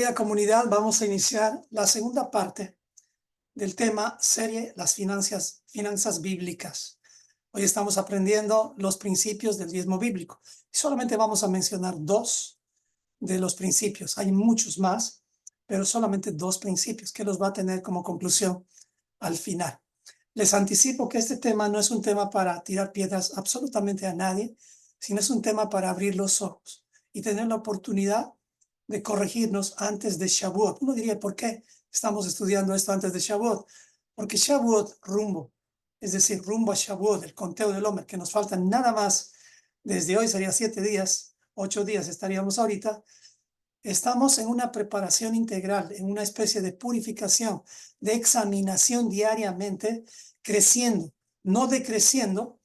Querida comunidad, vamos a iniciar la segunda parte del tema serie Las finanzas bíblicas. Hoy estamos aprendiendo los principios del diezmo bíblico. Solamente vamos a mencionar dos de los principios. Hay muchos más, pero solamente dos principios que los va a tener como conclusión al final. Les anticipo que este tema no es un tema para tirar piedras absolutamente a nadie, sino es un tema para abrir los ojos y tener la oportunidad de corregirnos antes de Shavuot. Uno diría, ¿por qué estamos estudiando esto antes de Shavuot? Porque Shavuot, es decir, rumbo a Shavuot, el conteo del hombre, que nos faltan nada más, desde hoy sería 7 días, 8 días estaríamos ahorita. Estamos en una preparación integral, en una especie de purificación, de examinación diariamente, creciendo, no decreciendo,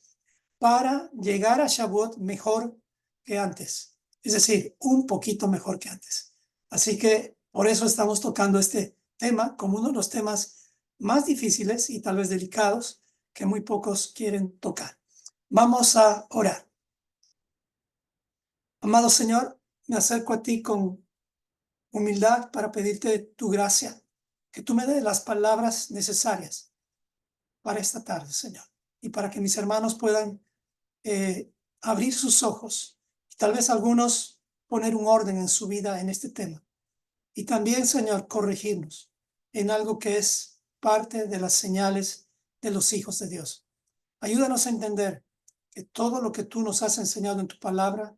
para llegar a Shavuot mejor que antes. Es decir, un poquito mejor que antes. Así que por eso estamos tocando este tema como uno de los temas más difíciles y tal vez delicados que muy pocos quieren tocar. Vamos a orar. Amado Señor, me acerco a ti con humildad para pedirte tu gracia, que tú me des las palabras necesarias para esta tarde, Señor, y para que mis hermanos puedan abrir sus ojos y tal vez algunos poner un orden en su vida en este tema. Y también, Señor, corregirnos en algo que es parte de las señales de los hijos de Dios. Ayúdanos a entender que todo lo que tú nos has enseñado en tu palabra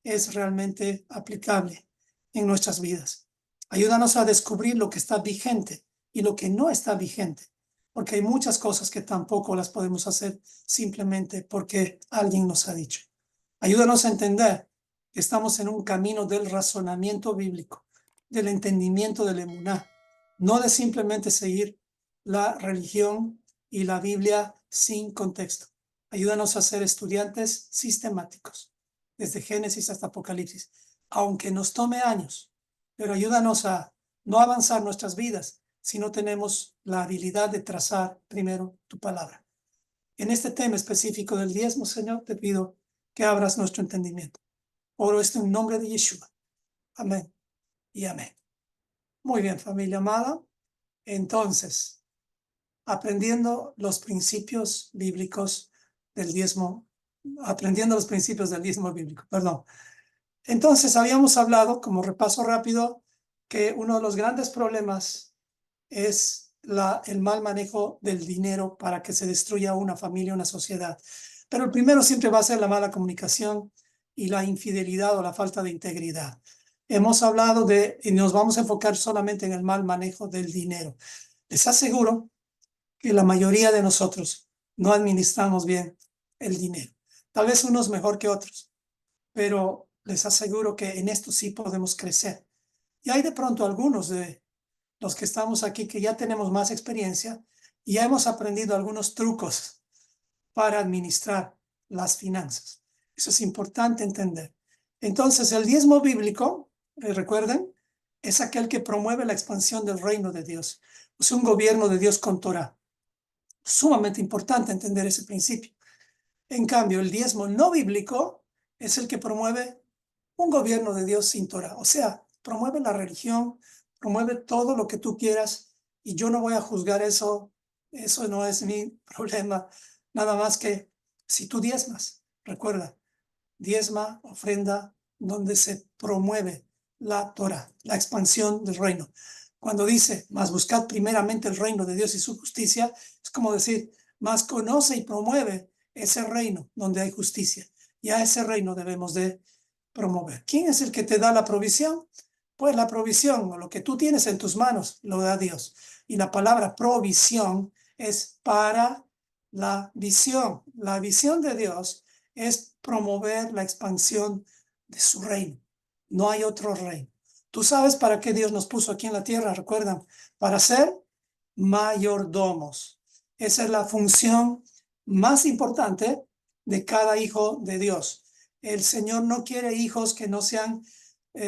es realmente aplicable en nuestras vidas. Ayúdanos a descubrir lo que está vigente y lo que no está vigente, porque hay muchas cosas que tampoco las podemos hacer simplemente porque alguien nos ha dicho. Ayúdanos a entender que estamos en un camino del razonamiento bíblico, del entendimiento del emuná, no de simplemente seguir la religión y la Biblia sin contexto. Ayúdanos a ser estudiantes sistemáticos, desde Génesis hasta Apocalipsis, aunque nos tome años, pero ayúdanos a no avanzar nuestras vidas si no tenemos la habilidad de trazar primero tu palabra. En este tema específico del diezmo, Señor, te pido que abras nuestro entendimiento. Oro esto en nombre de Yeshua. Amén y amén. Muy bien, familia amada. Entonces, aprendiendo los principios bíblicos del diezmo, bíblico, perdón. Entonces, habíamos hablado, como repaso rápido, que uno de los grandes problemas es el mal manejo del dinero para que se destruya una familia, una sociedad. Pero el primero siempre va a ser la mala comunicación y la infidelidad o la falta de integridad. Hemos hablado y nos vamos a enfocar solamente en el mal manejo del dinero. Les aseguro que la mayoría de nosotros no administramos bien el dinero. Tal vez unos mejor que otros, pero les aseguro que en esto sí podemos crecer. Y hay de pronto algunos de los que estamos aquí que ya tenemos más experiencia y ya hemos aprendido algunos trucos para administrar las finanzas. Eso es importante entender. Entonces, el diezmo bíblico, recuerden, es aquel que promueve la expansión del reino de Dios. Es un gobierno de Dios con Torah. Sumamente importante entender ese principio. En cambio, el diezmo no bíblico es el que promueve un gobierno de Dios sin Torah. O sea, promueve la religión, promueve todo lo que tú quieras y yo no voy a juzgar eso. Eso no es mi problema. Nada más que si tú diezmas, recuerda, diezma, ofrenda, donde se promueve la Torah, la expansión del reino. Cuando dice, mas buscad primeramente el reino de Dios y su justicia, es como decir, más conoce y promueve ese reino donde hay justicia. Y a ese reino debemos de promover. ¿Quién es el que te da la provisión? Pues la provisión o lo que tú tienes en tus manos lo da Dios. Y la palabra provisión es para la visión. La visión de Dios es promover la expansión de su reino. No hay otro reino. Tú sabes para qué Dios nos puso aquí en la tierra, recuerdan, para ser mayordomos. Esa es la función más importante de cada hijo de Dios. El Señor no quiere hijos que no sean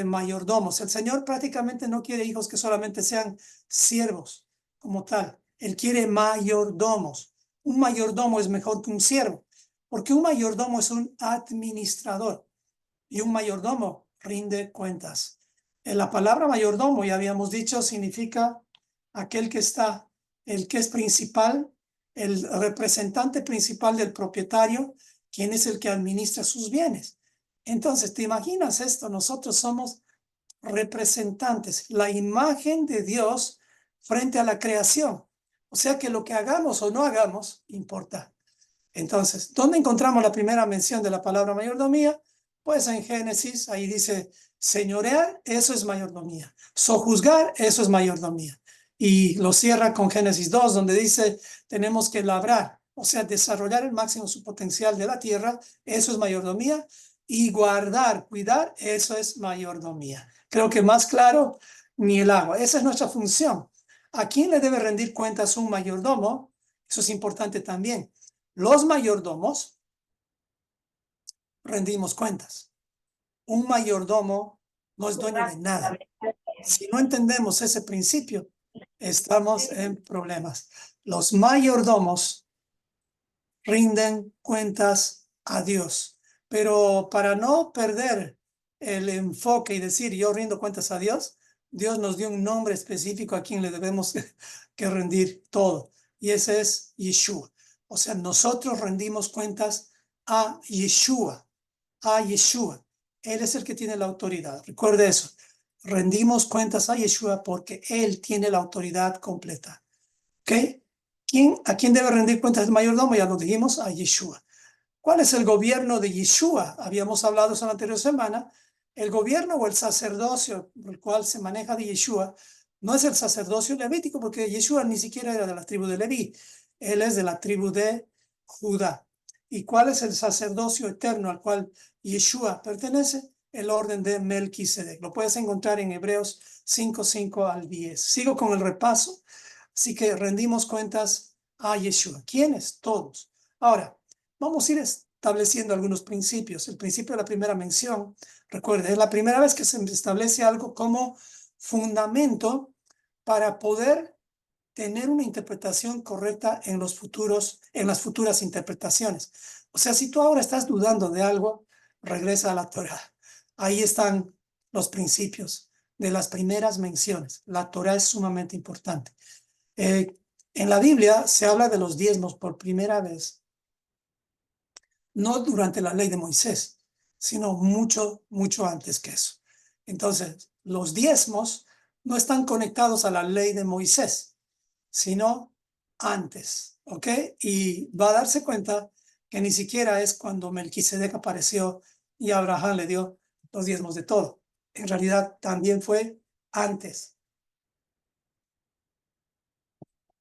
mayordomos. El Señor prácticamente no quiere hijos que solamente sean siervos como tal. Él quiere mayordomos. Un mayordomo es mejor que un siervo, porque un mayordomo es un administrador y un mayordomo rinde cuentas. En la palabra mayordomo, ya habíamos dicho, significa aquel que está, el que es principal, el representante principal del propietario, quien es el que administra sus bienes. Entonces, ¿te imaginas esto? Nosotros somos representantes, la imagen de Dios frente a la creación. O sea que lo que hagamos o no hagamos importa. Entonces, ¿dónde encontramos la primera mención de la palabra mayordomía? Pues en Génesis, ahí dice, señorear, eso es mayordomía. Sojuzgar, eso es mayordomía. Y lo cierra con Génesis 2, donde dice, tenemos que labrar, o sea, desarrollar el máximo su potencial de la tierra, eso es mayordomía. Y guardar, cuidar, eso es mayordomía. Creo que más claro, ni el agua. Esa es nuestra función. ¿A quién le debe rendir cuentas un mayordomo? Eso es importante también. Los mayordomos rendimos cuentas. Un mayordomo no es dueño de nada. Si no entendemos ese principio, estamos en problemas. Los mayordomos rinden cuentas a Dios. Pero para no perder el enfoque y decir yo rindo cuentas a Dios, Dios nos dio un nombre específico a quien le debemos que rendir todo. Y ese es Yeshua. O sea, nosotros rendimos cuentas a Yeshua. A Yeshua. Él es el que tiene la autoridad. Recuerde eso. Rendimos cuentas a Yeshua porque Él tiene la autoridad completa. ¿Ok? ¿A quién debe rendir cuentas el mayordomo? Ya lo dijimos, a Yeshua. ¿Cuál es el gobierno de Yeshua? Habíamos hablado eso la anterior semana. El gobierno o el sacerdocio por el cual se maneja de Yeshua no es el sacerdocio levítico, porque Yeshua ni siquiera era de la tribu de Leví. Él es de la tribu de Judá. ¿Y cuál es el sacerdocio eterno al cual Yeshua pertenece? El orden de Melquisedec. Lo puedes encontrar en Hebreos 5:5 al 10. Sigo con el repaso. Así que rendimos cuentas a Yeshua. ¿Quiénes? Todos. Ahora, vamos a ir estableciendo algunos principios. El principio de la primera mención, recuerde, es la primera vez que se establece algo como fundamento para poder tener una interpretación correcta en los futuros, en las futuras interpretaciones. O sea, si tú ahora estás dudando de algo, regresa a la Torá. Ahí están los principios de las primeras menciones. La Torá es sumamente importante. En la Biblia se habla de los diezmos por primera vez, no durante la ley de Moisés, sino mucho antes que eso. Entonces, los diezmos no están conectados a la ley de Moisés, sino antes, ¿ok? Y va a darse cuenta que ni siquiera es cuando Melquisedec apareció y Abraham le dio los diezmos de todo. En realidad también fue antes.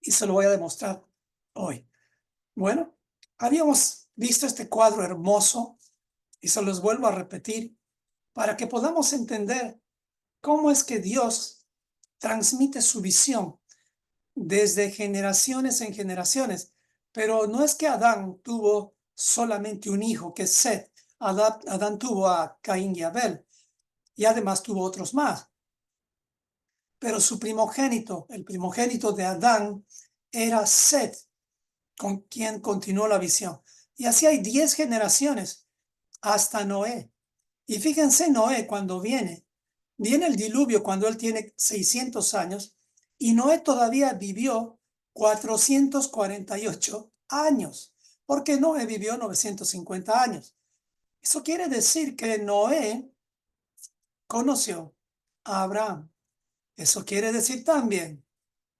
Y se lo voy a demostrar hoy. Bueno, habíamos visto este cuadro hermoso y se los vuelvo a repetir para que podamos entender cómo es que Dios transmite su visión desde generaciones en generaciones. Pero no es que Adán tuvo solamente un hijo, que es Set. Adán tuvo a Caín y Abel, y además tuvo otros más. Pero su primogénito, el primogénito de Adán, era Set, con quien continuó la visión. Y así hay 10 generaciones hasta Noé. Y fíjense, Noé cuando viene el diluvio cuando él tiene 600 años y Noé todavía vivió 448 años, porque Noé vivió 950 años. Eso quiere decir que Noé conoció a Abraham. Eso quiere decir también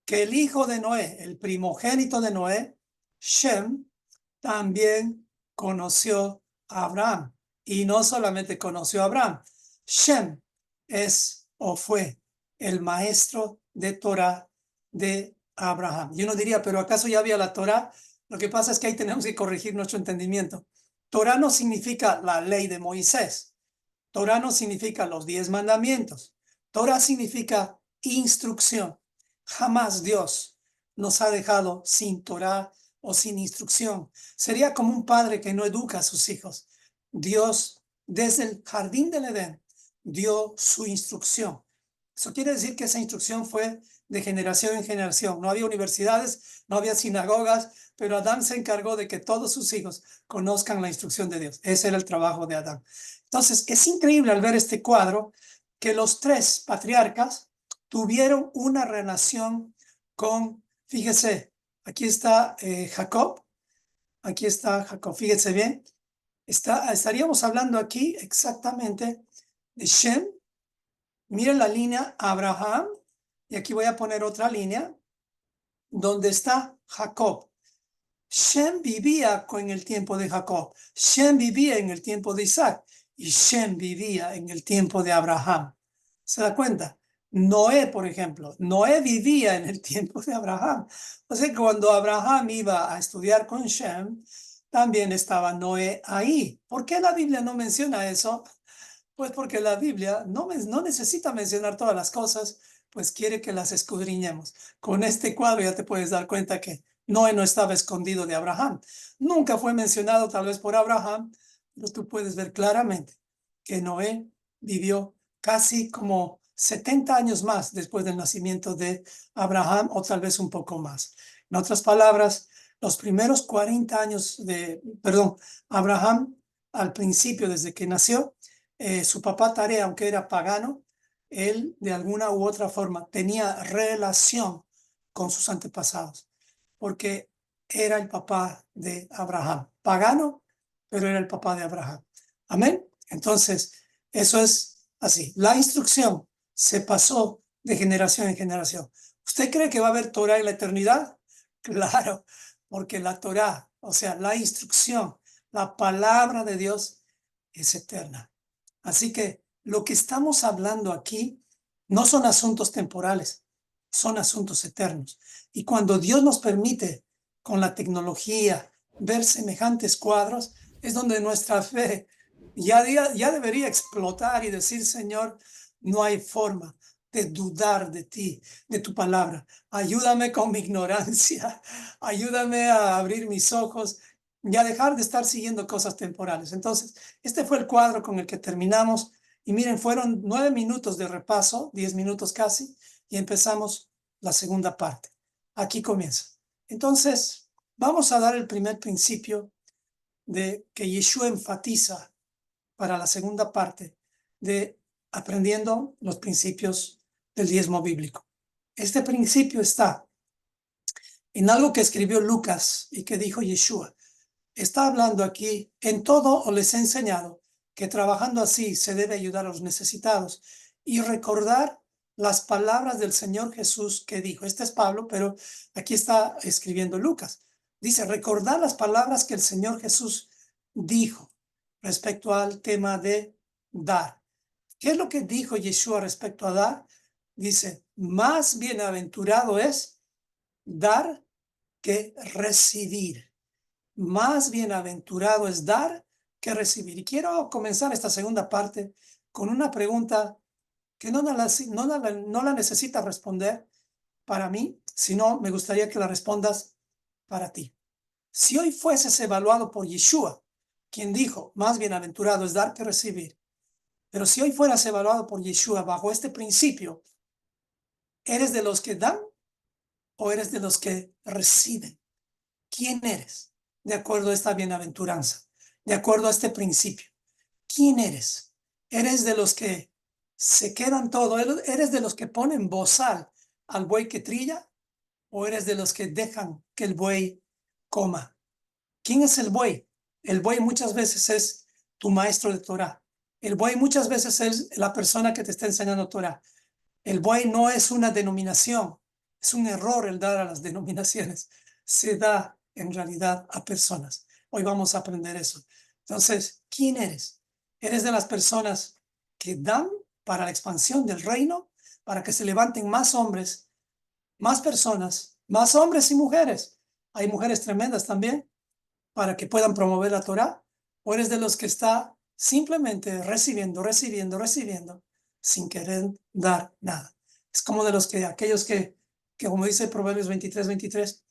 que el hijo de Noé, el primogénito de Noé, Shem, también conoció a Abraham. Y no solamente conoció a Abraham, Shem es o fue el maestro de Torah de Abraham. Y uno diría, pero ¿acaso ya había la Torah? Lo que pasa es que ahí tenemos que corregir nuestro entendimiento. Torah no significa la ley de Moisés. Torah no significa los 10 mandamientos. Torah significa instrucción. Jamás Dios nos ha dejado sin Torah o sin instrucción. Sería como un padre que no educa a sus hijos. Dios, desde el jardín del Edén, dio su instrucción. Eso quiere decir que esa instrucción fue de generación en generación. No había universidades, no había sinagogas, pero Adán se encargó de que todos sus hijos conozcan la instrucción de Dios. Ese era el trabajo de Adán. Entonces, es increíble al ver este cuadro que los tres patriarcas tuvieron una relación con, fíjese, aquí está Jacob, fíjese bien, estaríamos hablando aquí exactamente de Shem. Miren la línea Abraham, y aquí voy a poner otra línea, donde está Jacob. Shem vivía en el tiempo de Jacob, Shem vivía en el tiempo de Isaac, y Shem vivía en el tiempo de Abraham. ¿Se da cuenta? Noé, por ejemplo, Noé vivía en el tiempo de Abraham. O sea que cuando Abraham iba a estudiar con Shem, también estaba Noé ahí. ¿Por qué la Biblia no menciona eso? Pues porque la Biblia no necesita mencionar todas las cosas, pues quiere que las escudriñemos. Con este cuadro ya te puedes dar cuenta que Noé no estaba escondido de Abraham. Nunca fue mencionado tal vez por Abraham, pero tú puedes ver claramente que Noé vivió casi como 70 años más después del nacimiento de Abraham, o tal vez un poco más. En otras palabras, los primeros 40 años Abraham, al principio, desde que nació, su papá Tarea, aunque era pagano, él de alguna u otra forma tenía relación con sus antepasados, porque era el papá de Abraham. Pagano, pero era el papá de Abraham. Amén. Entonces, eso es así. La instrucción se pasó de generación en generación. ¿Usted cree que va a haber Torah en la eternidad? Claro, porque la Torah, o sea, la instrucción, la palabra de Dios es eterna. Así que lo que estamos hablando aquí no son asuntos temporales, son asuntos eternos. Y cuando Dios nos permite, con la tecnología, ver semejantes cuadros, es donde nuestra fe ya debería explotar y decir: Señor, no hay forma de dudar de ti, de tu palabra. Ayúdame con mi ignorancia, ayúdame a abrir mis ojos y a dejar de estar siguiendo cosas temporales. Entonces, este fue el cuadro con el que terminamos. Y miren, fueron 9 minutos de repaso, 10 minutos casi, y empezamos la segunda parte. Aquí comienza. Entonces, vamos a dar el primer principio de que Yeshua enfatiza para la segunda parte de aprendiendo los principios del diezmo bíblico. Este principio está en algo que escribió Lucas y que dijo Yeshua. Está hablando aquí: en todo os les he enseñado que trabajando así se debe ayudar a los necesitados y recordar las palabras del Señor Jesús que dijo. Este es Pablo, pero aquí está escribiendo Lucas. Dice: recordar las palabras que el Señor Jesús dijo respecto al tema de dar. ¿Qué es lo que dijo Yeshua respecto a dar? Dice: más bienaventurado es dar que recibir. Más bienaventurado es dar que recibir. Y quiero comenzar esta segunda parte con una pregunta que no la necesitas responder para mí, sino me gustaría que la respondas para ti. Si hoy fueses evaluado por Yeshua, quien dijo: más bienaventurado es dar que recibir, pero si hoy fueras evaluado por Yeshua bajo este principio, ¿eres de los que dan o eres de los que reciben? ¿Quién eres de acuerdo a esta bienaventuranza? De acuerdo a este principio, ¿quién eres? ¿Eres de los que se quedan todo? ¿Eres de los que ponen bozal al buey que trilla? ¿O eres de los que dejan que el buey coma? ¿Quién es el buey? El buey muchas veces es tu maestro de Torah. El buey muchas veces es la persona que te está enseñando Torah. El buey no es una denominación. Es un error el dar a las denominaciones. Se da en realidad a personas. Hoy vamos a aprender eso. Entonces, ¿quién eres? ¿Eres de las personas que dan para la expansión del reino, para que se levanten más hombres, más personas, más hombres y mujeres? Hay mujeres tremendas también, para que puedan promover la Torah. ¿O eres de los que está simplemente recibiendo, recibiendo, recibiendo, sin querer dar nada? Es como de los que aquellos que como dice Proverbios 23,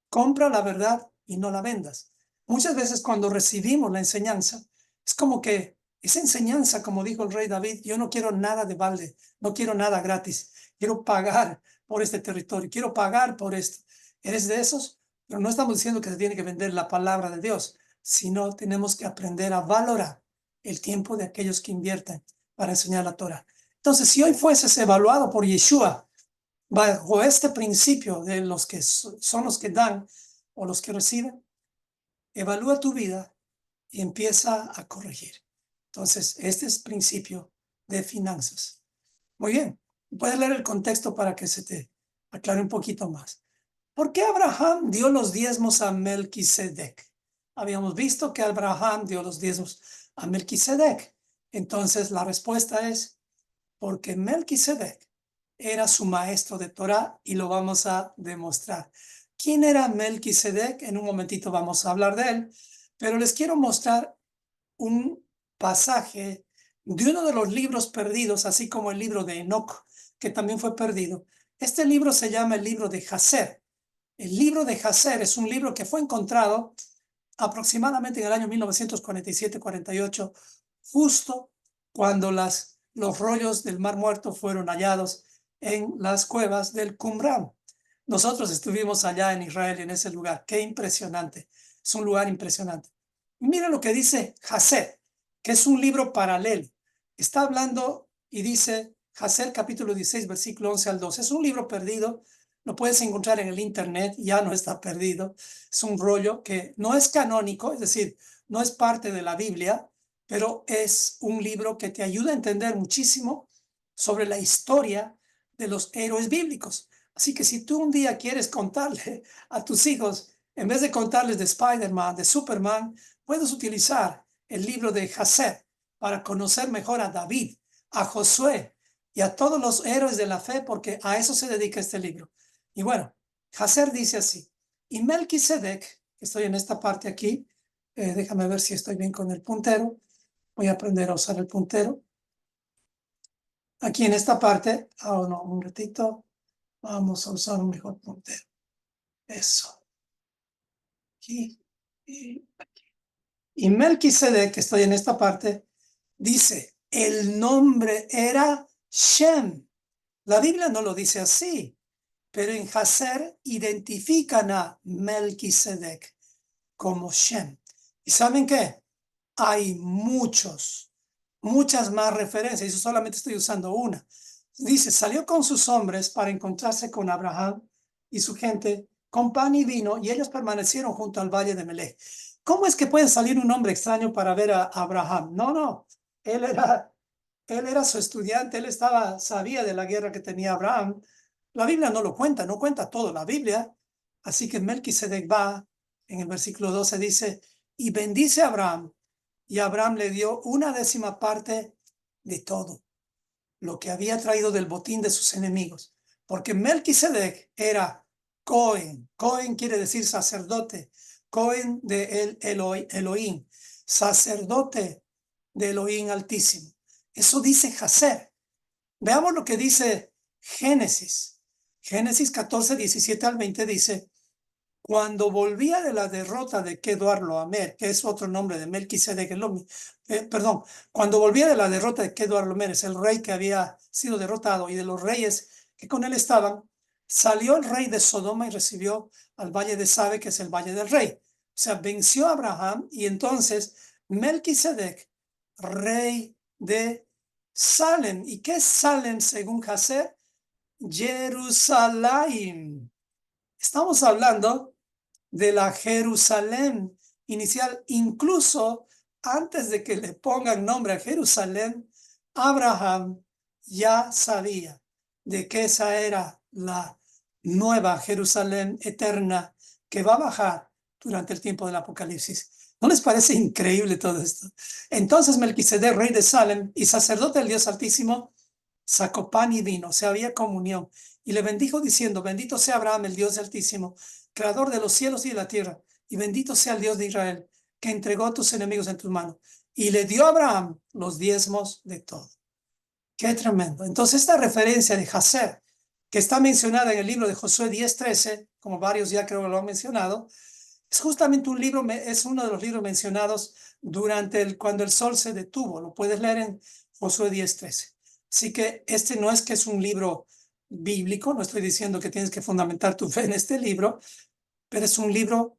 compra la verdad y no la vendas. Muchas veces cuando recibimos la enseñanza, es como que esa enseñanza, como dijo el rey David: yo no quiero nada de balde, no quiero nada gratis, quiero pagar por este territorio, quiero pagar por esto. ¿Eres de esos? Pero no estamos diciendo que se tiene que vender la palabra de Dios, sino tenemos que aprender a valorar el tiempo de aquellos que invierten para enseñar la Torah. Entonces, si hoy fueses evaluado por Yeshua bajo este principio de los que son los que dan o los que reciben, evalúa tu vida y empieza a corregir. Entonces, este es principio de finanzas. Muy bien, puedes leer el contexto para que se te aclare un poquito más. ¿Por qué Abraham dio los diezmos a Melquisedec? Habíamos visto que Abraham dio los diezmos a Melquisedec. Entonces, la respuesta es porque Melquisedec era su maestro de Torah y lo vamos a demostrar. ¿Quién era Melquisedec? En un momentito vamos a hablar de él, pero les quiero mostrar un pasaje de uno de los libros perdidos, así como el libro de Enoc, que también fue perdido. Este libro se llama el libro de Jaser. El libro de Jaser es un libro que fue encontrado aproximadamente en el año 1947-48, justo cuando los rollos del Mar Muerto fueron hallados en las cuevas del Qumran. Nosotros estuvimos allá en Israel, en ese lugar. Qué impresionante. Es un lugar impresionante. Y mira lo que dice Jaser, que es un libro paralelo. Está hablando y dice Jaser capítulo 16, versículo 11 al 12. Es un libro perdido. Lo puedes encontrar en el internet, ya no está perdido. Es un rollo que no es canónico, es decir, no es parte de la Biblia, pero es un libro que te ayuda a entender muchísimo sobre la historia de los héroes bíblicos. Así que si tú un día quieres contarle a tus hijos, en vez de contarles de Spider-Man, de Superman, puedes utilizar el libro de Jaser para conocer mejor a David, a Josué y a todos los héroes de la fe, porque a eso se dedica este libro. Y bueno, Jaser dice así: y Melquisedec, estoy en esta parte aquí, déjame ver si estoy bien con el puntero, voy a aprender a usar el puntero. Aquí en esta parte, no, un ratito, vamos a usar un mejor puntero. Eso. Aquí y aquí. Y Melquisedec, que estoy en esta parte, dice, el nombre era Shem. La Biblia no lo dice así, pero en Jaser identifican a Melquisedec como Shem. ¿Y saben qué? Hay muchas más referencias, y yo solamente estoy usando una. Dice, salió con sus hombres para encontrarse con Abraham y su gente, con pan y vino, y ellos permanecieron junto al valle de Melech. ¿Cómo es que puede salir un hombre extraño para ver a Abraham? No, él era su estudiante, sabía de la guerra que tenía Abraham. La Biblia no lo cuenta, no cuenta todo la Biblia. Así que Melquisedec va, en el versículo 12 dice, y bendice a Abraham, y Abraham le dio 1/10 parte de todo lo que había traído del botín de sus enemigos, porque Melquisedec era Cohen. Cohen quiere decir sacerdote. Cohen de Elohim, sacerdote de Elohim Altísimo. Eso dice Jaser. Veamos lo que dice Génesis. Génesis 14, 17 al 20 dice, cuando volvía de la derrota de Kedorlaomer, que es otro nombre de Melquisedec, cuando volvía de la derrota de Kedorlaomer, es el rey que había sido derrotado, y de los reyes que con él estaban, salió el rey de Sodoma y recibió al valle de Sabe, que es el valle del rey. O sea, venció a Abraham, y entonces Melquisedec, rey de Salem. ¿Y qué es Salem según Jaser? Jerusalén. Estamos hablando de la Jerusalén inicial. Incluso antes de que le pongan nombre a Jerusalén, Abraham ya sabía de que esa era la nueva Jerusalén eterna que va a bajar durante el tiempo del Apocalipsis. ¿No les parece increíble todo esto? Entonces Melquisedec, rey de Salem y sacerdote del Dios Altísimo, sacó pan y vino, o sea, había comunión, y le bendijo diciendo, bendito sea Abraham, el Dios Altísimo, creador de los cielos y de la tierra, y bendito sea el Dios de Israel, que entregó a tus enemigos en tus manos. Y le dio a Abraham los diezmos de todo. Qué tremendo. Entonces esta referencia de Jaser, que está mencionada en el libro de Josué 10:13, como varios ya creo que lo han mencionado, es justamente un libro, es uno de los libros mencionados cuando el sol se detuvo. Lo puedes leer en Josué 10:13. Así que este no es que es un libro bíblico, no estoy diciendo que tienes que fundamentar tu fe en este libro, pero es un libro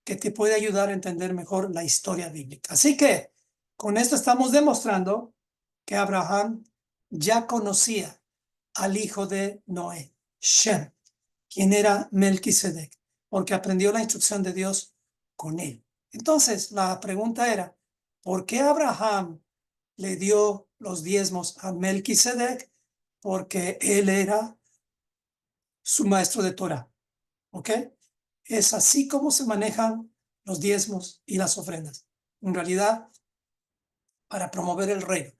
que te puede ayudar a entender mejor la historia bíblica. Así que con esto estamos demostrando que Abraham ya conocía al hijo de Noé, Shem, quien era Melquisedec, porque aprendió la instrucción de Dios con él. Entonces, la pregunta era, ¿por qué Abraham le dio los diezmos a Melquisedec? Porque él era su maestro de Torah, ¿ok? Es así como se manejan los diezmos y las ofrendas. En realidad, para promover el reino.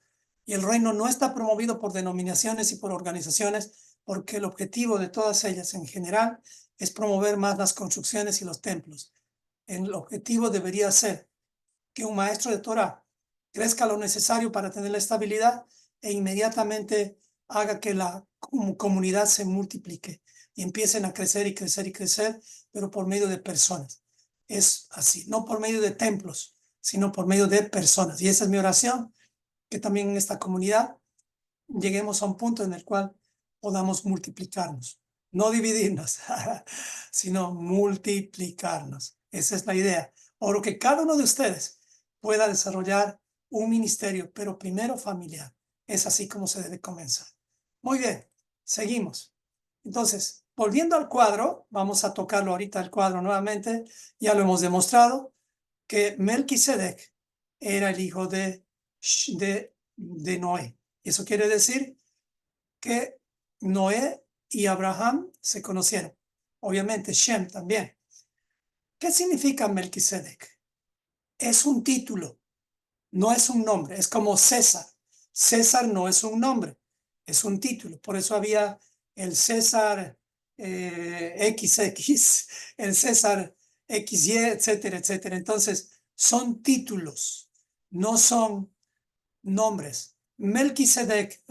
Y el reino no está promovido por denominaciones y por organizaciones, porque el objetivo de todas ellas en general es promover más las construcciones y los templos. El objetivo debería ser que un maestro de Torah crezca lo necesario para tener la estabilidad e inmediatamente haga que la comunidad se multiplique y empiecen a crecer y crecer y crecer, pero por medio de personas. Es así, no por medio de templos, sino por medio de personas. Y esa es mi oración, que también en esta comunidad lleguemos a un punto en el cual podamos multiplicarnos, no dividirnos, sino multiplicarnos. Esa es la idea. Oro que cada uno de ustedes pueda desarrollar un ministerio, pero primero familiar. Es así como se debe comenzar. Muy bien, seguimos. Entonces, volviendo al cuadro, vamos a tocarlo ahorita el cuadro nuevamente. Ya lo hemos demostrado que Melquisedec era el hijo de Noé. Eso quiere decir que Noé y Abraham se conocieron. Obviamente Shem también. ¿Qué significa Melquisedec? Es un título, no es un nombre. Es como César. César no es un nombre, es un título. Por eso había el César XX, el César XY, etcétera, etcétera. Entonces, son títulos, no son nombres. Melquisedec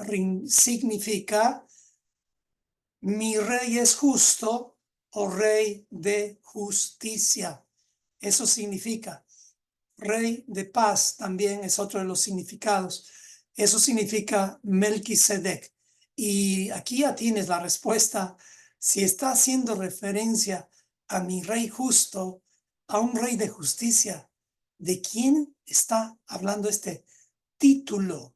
significa mi rey es justo o rey de justicia. Eso significa. Rey de paz también es otro de los significados. Eso significa Melquisedec. Y aquí ya tienes la respuesta. Si está haciendo referencia a mi rey justo, a un rey de justicia, ¿de quién está hablando este título?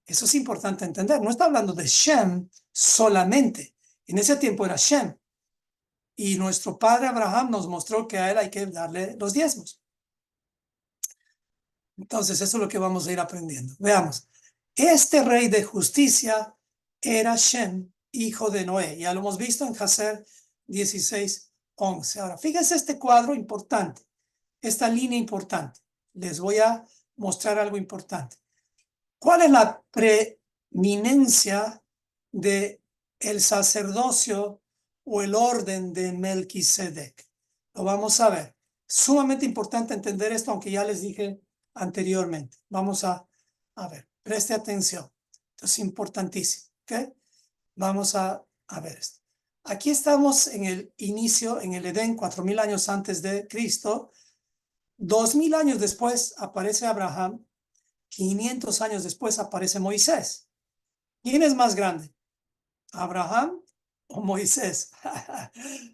Eso es importante entender. No está hablando de Shem solamente. En ese tiempo era Shem. Y nuestro padre Abraham nos mostró que a él hay que darle los diezmos. Entonces, eso es lo que vamos a ir aprendiendo. Veamos. Este rey de justicia era Shem, hijo de Noé. Ya lo hemos visto en Jacer 16:11. Ahora, fíjense este cuadro importante, esta línea importante. Les voy a mostrar algo importante. ¿Cuál es la preeminencia de el sacerdocio o el orden de Melquisedec? Lo vamos a ver. Sumamente importante entender esto, aunque ya les dije anteriormente. Vamos a ver. Preste atención. Esto es importantísimo. ¿Ok? Vamos a ver esto. Aquí estamos en el inicio, en el Edén, 4000 años antes de Cristo. 2000 años después aparece Abraham. 500 años después aparece Moisés. ¿Quién es más grande? ¿Abraham o Moisés?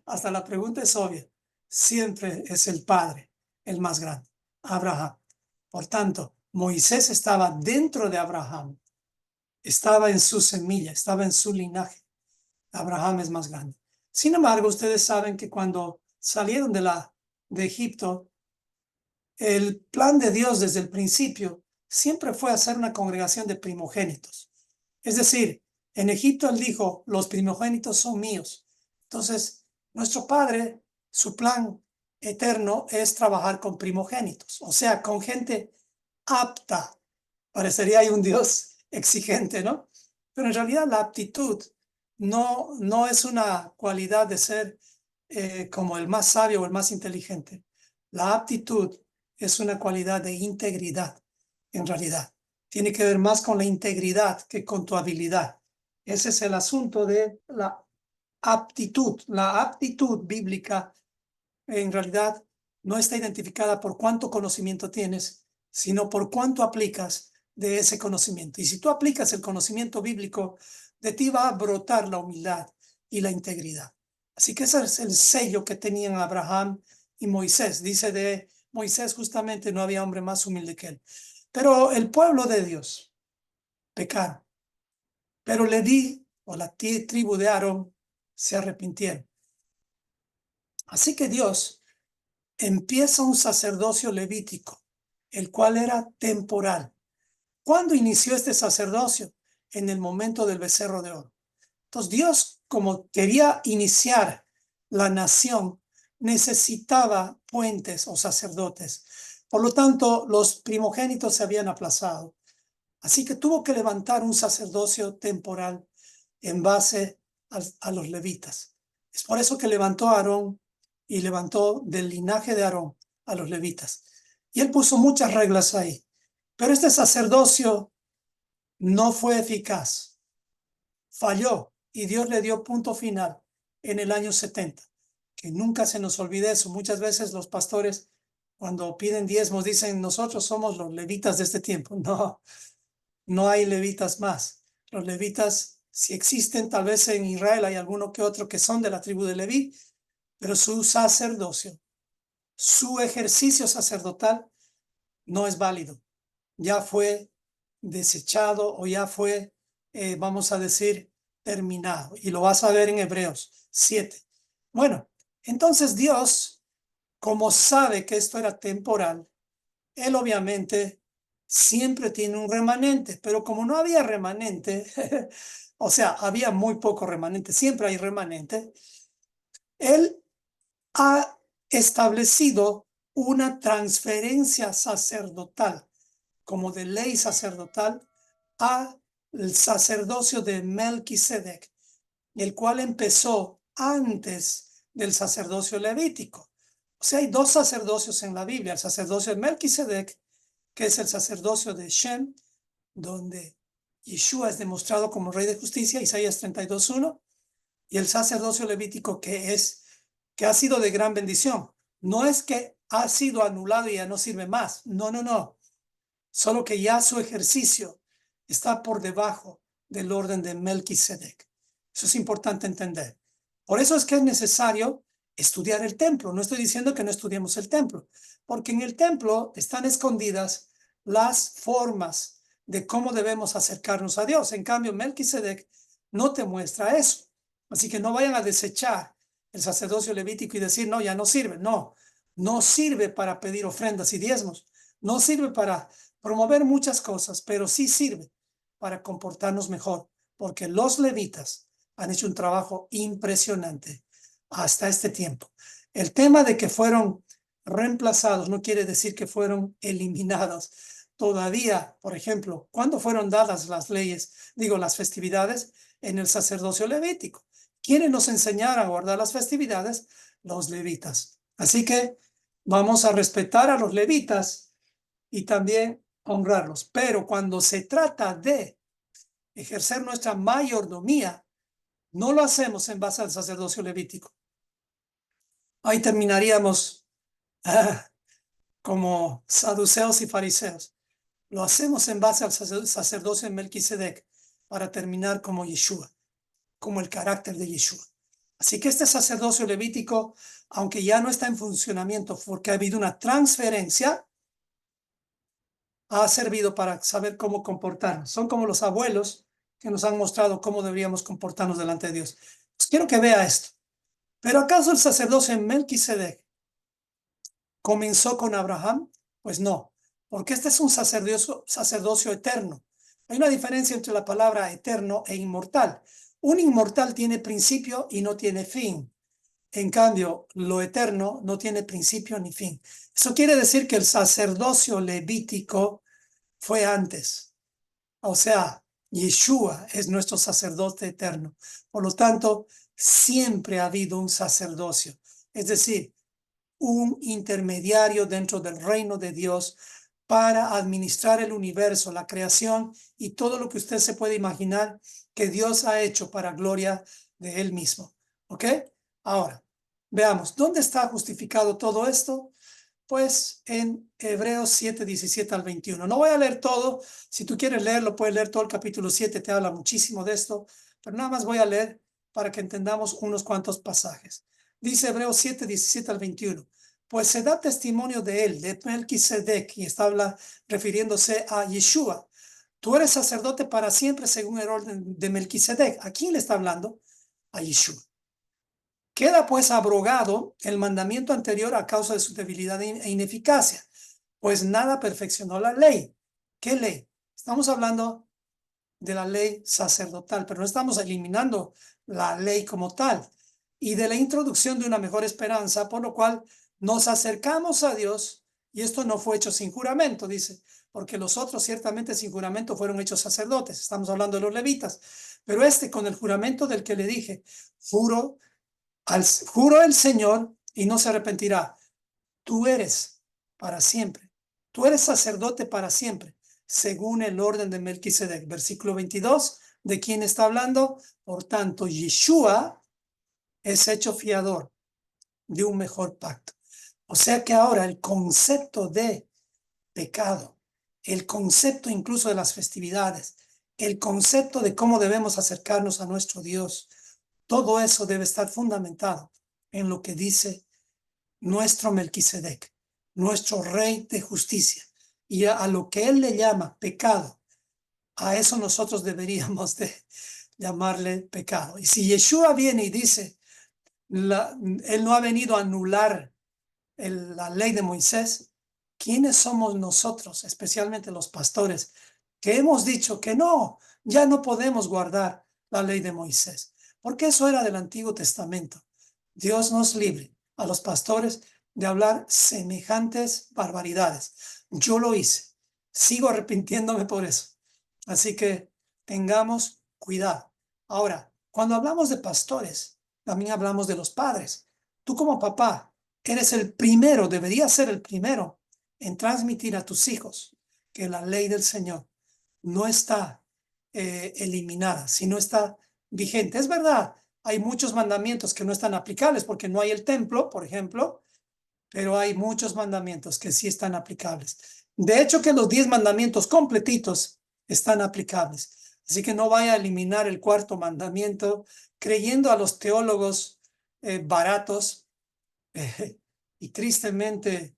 Hasta la pregunta es obvia. Siempre es el padre el más grande, Abraham. Por tanto, Moisés estaba dentro de Abraham, estaba en su semilla, estaba en su linaje. Abraham es más grande. Sin embargo, ustedes saben que cuando salieron de Egipto, el plan de Dios desde el principio siempre fue hacer una congregación de primogénitos. Es decir, en Egipto él dijo, los primogénitos son míos. Entonces, nuestro Padre, su plan eterno es trabajar con primogénitos, o sea, con gente apta. Parecería hay un Dios exigente, ¿no? Pero en realidad la aptitud no es una cualidad de ser como el más sabio o el más inteligente. La aptitud es una cualidad de integridad, en realidad. Tiene que ver más con la integridad que con tu habilidad. Ese es el asunto de la aptitud. La aptitud bíblica en realidad no está identificada por cuánto conocimiento tienes, sino por cuánto aplicas de ese conocimiento. Y si tú aplicas el conocimiento bíblico, de ti va a brotar la humildad y la integridad. Así que ese es el sello que tenían Abraham y Moisés. Dice de Moisés justamente, no había hombre más humilde que él. Pero el pueblo de Dios pecaron. Pero Leví, o la tribu de Aarón, se arrepintieron. Así que Dios empieza un sacerdocio levítico, el cual era temporal. ¿Cuándo inició este sacerdocio? En el momento del becerro de oro. Entonces Dios, como quería iniciar la nación, necesitaba puentes o sacerdotes. Por lo tanto, los primogénitos se habían aplazado. Así que tuvo que levantar un sacerdocio temporal en base a los levitas. Es por eso que levantó a Aarón y levantó del linaje de Aarón a los levitas. Y él puso muchas reglas ahí. Pero este sacerdocio no fue eficaz. Falló y Dios le dio punto final en el año 70. Que nunca se nos olvide eso. Muchas veces los pastores, cuando piden diezmos, dicen, nosotros somos los levitas de este tiempo. No, no hay levitas más. Los levitas, si existen, tal vez en Israel hay alguno que otro que son de la tribu de Leví, pero su sacerdocio, su ejercicio sacerdotal no es válido. Ya fue desechado o ya fue, vamos a decir, terminado. Y lo vas a ver en Hebreos 7. Bueno, entonces Dios, como sabe que esto era temporal, él obviamente siempre tiene un remanente, pero como no había remanente, o sea, había muy poco remanente, siempre hay remanente, él ha establecido una transferencia sacerdotal, como de ley sacerdotal, al sacerdocio de Melquisedec, el cual empezó antes del sacerdocio levítico. O sea, hay dos sacerdocios en la Biblia, el sacerdocio de Melquisedec, que es el sacerdocio de Shem, donde Yeshua es demostrado como rey de justicia, Isaías 32:1, y el sacerdocio levítico que ha sido de gran bendición. No es que ha sido anulado y ya no sirve más. No, no, no. Solo que ya su ejercicio está por debajo del orden de Melquisedec. Eso es importante entender. Por eso es que es necesario estudiar el templo. No estoy diciendo que no estudiemos el templo, porque en el templo están escondidas las formas de cómo debemos acercarnos a Dios. En cambio, Melquisedec no te muestra eso. Así que no vayan a desechar el sacerdocio levítico y decir, no, ya no sirve. No, no sirve para pedir ofrendas y diezmos. No sirve para promover muchas cosas, pero sí sirve para comportarnos mejor, porque los levitas han hecho un trabajo impresionante hasta este tiempo. El tema de que fueron reemplazados no quiere decir que fueron eliminados. Todavía, por ejemplo, ¿cuándo fueron dadas las leyes, las festividades? En el sacerdocio levítico. ¿Quiénes nos enseñaron a guardar las festividades? Los levitas. Así que vamos a respetar a los levitas y también honrarlos. Pero cuando se trata de ejercer nuestra mayordomía, no lo hacemos en base al sacerdocio levítico. Ahí terminaríamos como saduceos y fariseos. Lo hacemos en base al sacerdocio de Melquisedec para terminar como Yeshua, como el carácter de Yeshua. Así que este sacerdocio levítico, aunque ya no está en funcionamiento porque ha habido una transferencia, ha servido para saber cómo comportarnos. Son como los abuelos que nos han mostrado cómo deberíamos comportarnos delante de Dios. Pues quiero que vea esto. ¿Pero acaso el sacerdocio en Melquisedec comenzó con Abraham? Pues no, porque este es un sacerdocio eterno. Hay una diferencia entre la palabra eterno e inmortal. Un inmortal tiene principio y no tiene fin. En cambio, lo eterno no tiene principio ni fin. Eso quiere decir que el sacerdocio levítico fue antes. O sea, Yeshua es nuestro sacerdote eterno. Por lo tanto, siempre ha habido un sacerdocio. Es decir, un intermediario dentro del reino de Dios para administrar el universo, la creación y todo lo que usted se puede imaginar que Dios ha hecho para gloria de Él mismo. ¿Ok? Ahora, veamos, ¿dónde está justificado todo esto? Pues en Hebreos 7, 17 al 21. No voy a leer todo. Si tú quieres leerlo, puedes leer todo el capítulo 7, te habla muchísimo de esto, pero nada más voy a leer para que entendamos unos cuantos pasajes. Dice Hebreos 7, 17 al 21. Pues se da testimonio de él, de Melquisedec, y está refiriéndose a Yeshua, Tú eres sacerdote para siempre según el orden de Melquisedec. ¿A quién le está hablando? A Yeshua. Queda pues abrogado el mandamiento anterior a causa de su debilidad e ineficacia, pues nada perfeccionó la ley. ¿Qué ley? Estamos hablando de la ley sacerdotal, pero no estamos eliminando la ley como tal, y de la introducción de una mejor esperanza, por lo cual nos acercamos a Dios, y esto no fue hecho sin juramento, dice, porque los otros ciertamente sin juramento fueron hechos sacerdotes. Estamos hablando de los levitas, pero este con el juramento del que le dije, juro el Señor y no se arrepentirá. Tú eres para siempre. Tú eres sacerdote para siempre, según el orden de Melquisedec. Versículo 22, ¿de quién está hablando? Por tanto, Yeshua es hecho fiador de un mejor pacto. O sea que ahora el concepto de pecado, el concepto incluso de las festividades, el concepto de cómo debemos acercarnos a nuestro Dios, todo eso debe estar fundamentado en lo que dice nuestro Melquisedec, nuestro rey de justicia, y a lo que él le llama pecado, a eso nosotros deberíamos de llamarle pecado. Y si Yeshua viene y dice, él no ha venido a anular la ley de Moisés, ¿quiénes somos nosotros, especialmente los pastores, que hemos dicho que no, ya no podemos guardar la ley de Moisés? Porque eso era del Antiguo Testamento. Dios nos libre a los pastores de hablar semejantes barbaridades. Yo lo hice, sigo arrepintiéndome por eso. Así que tengamos cuidado. Ahora, cuando hablamos de pastores, también hablamos de los padres. Tú como papá eres el primero, deberías ser el primero en transmitir a tus hijos que la ley del Señor no está eliminada, sino está vigente. Es verdad, hay muchos mandamientos que no están aplicables porque no hay el templo, por ejemplo, pero hay muchos mandamientos que sí están aplicables. De hecho, que los 10 mandamientos completitos están aplicables. Así que no vaya a eliminar el cuarto mandamiento creyendo a los teólogos baratos y tristemente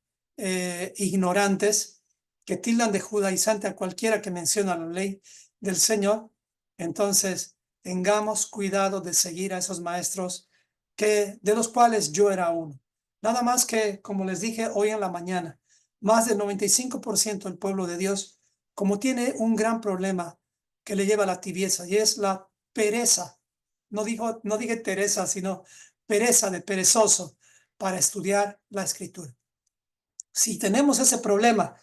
ignorantes que tildan de judaizante a cualquiera que menciona la ley del Señor. Entonces, tengamos cuidado de seguir a esos maestros de los cuales yo era uno. Nada más que, como les dije hoy en la mañana, más del 95% del pueblo de Dios, como tiene un gran problema que le lleva a la tibieza, y es la pereza. No dije Teresa, sino pereza de perezoso para estudiar la Escritura. Si tenemos ese problema,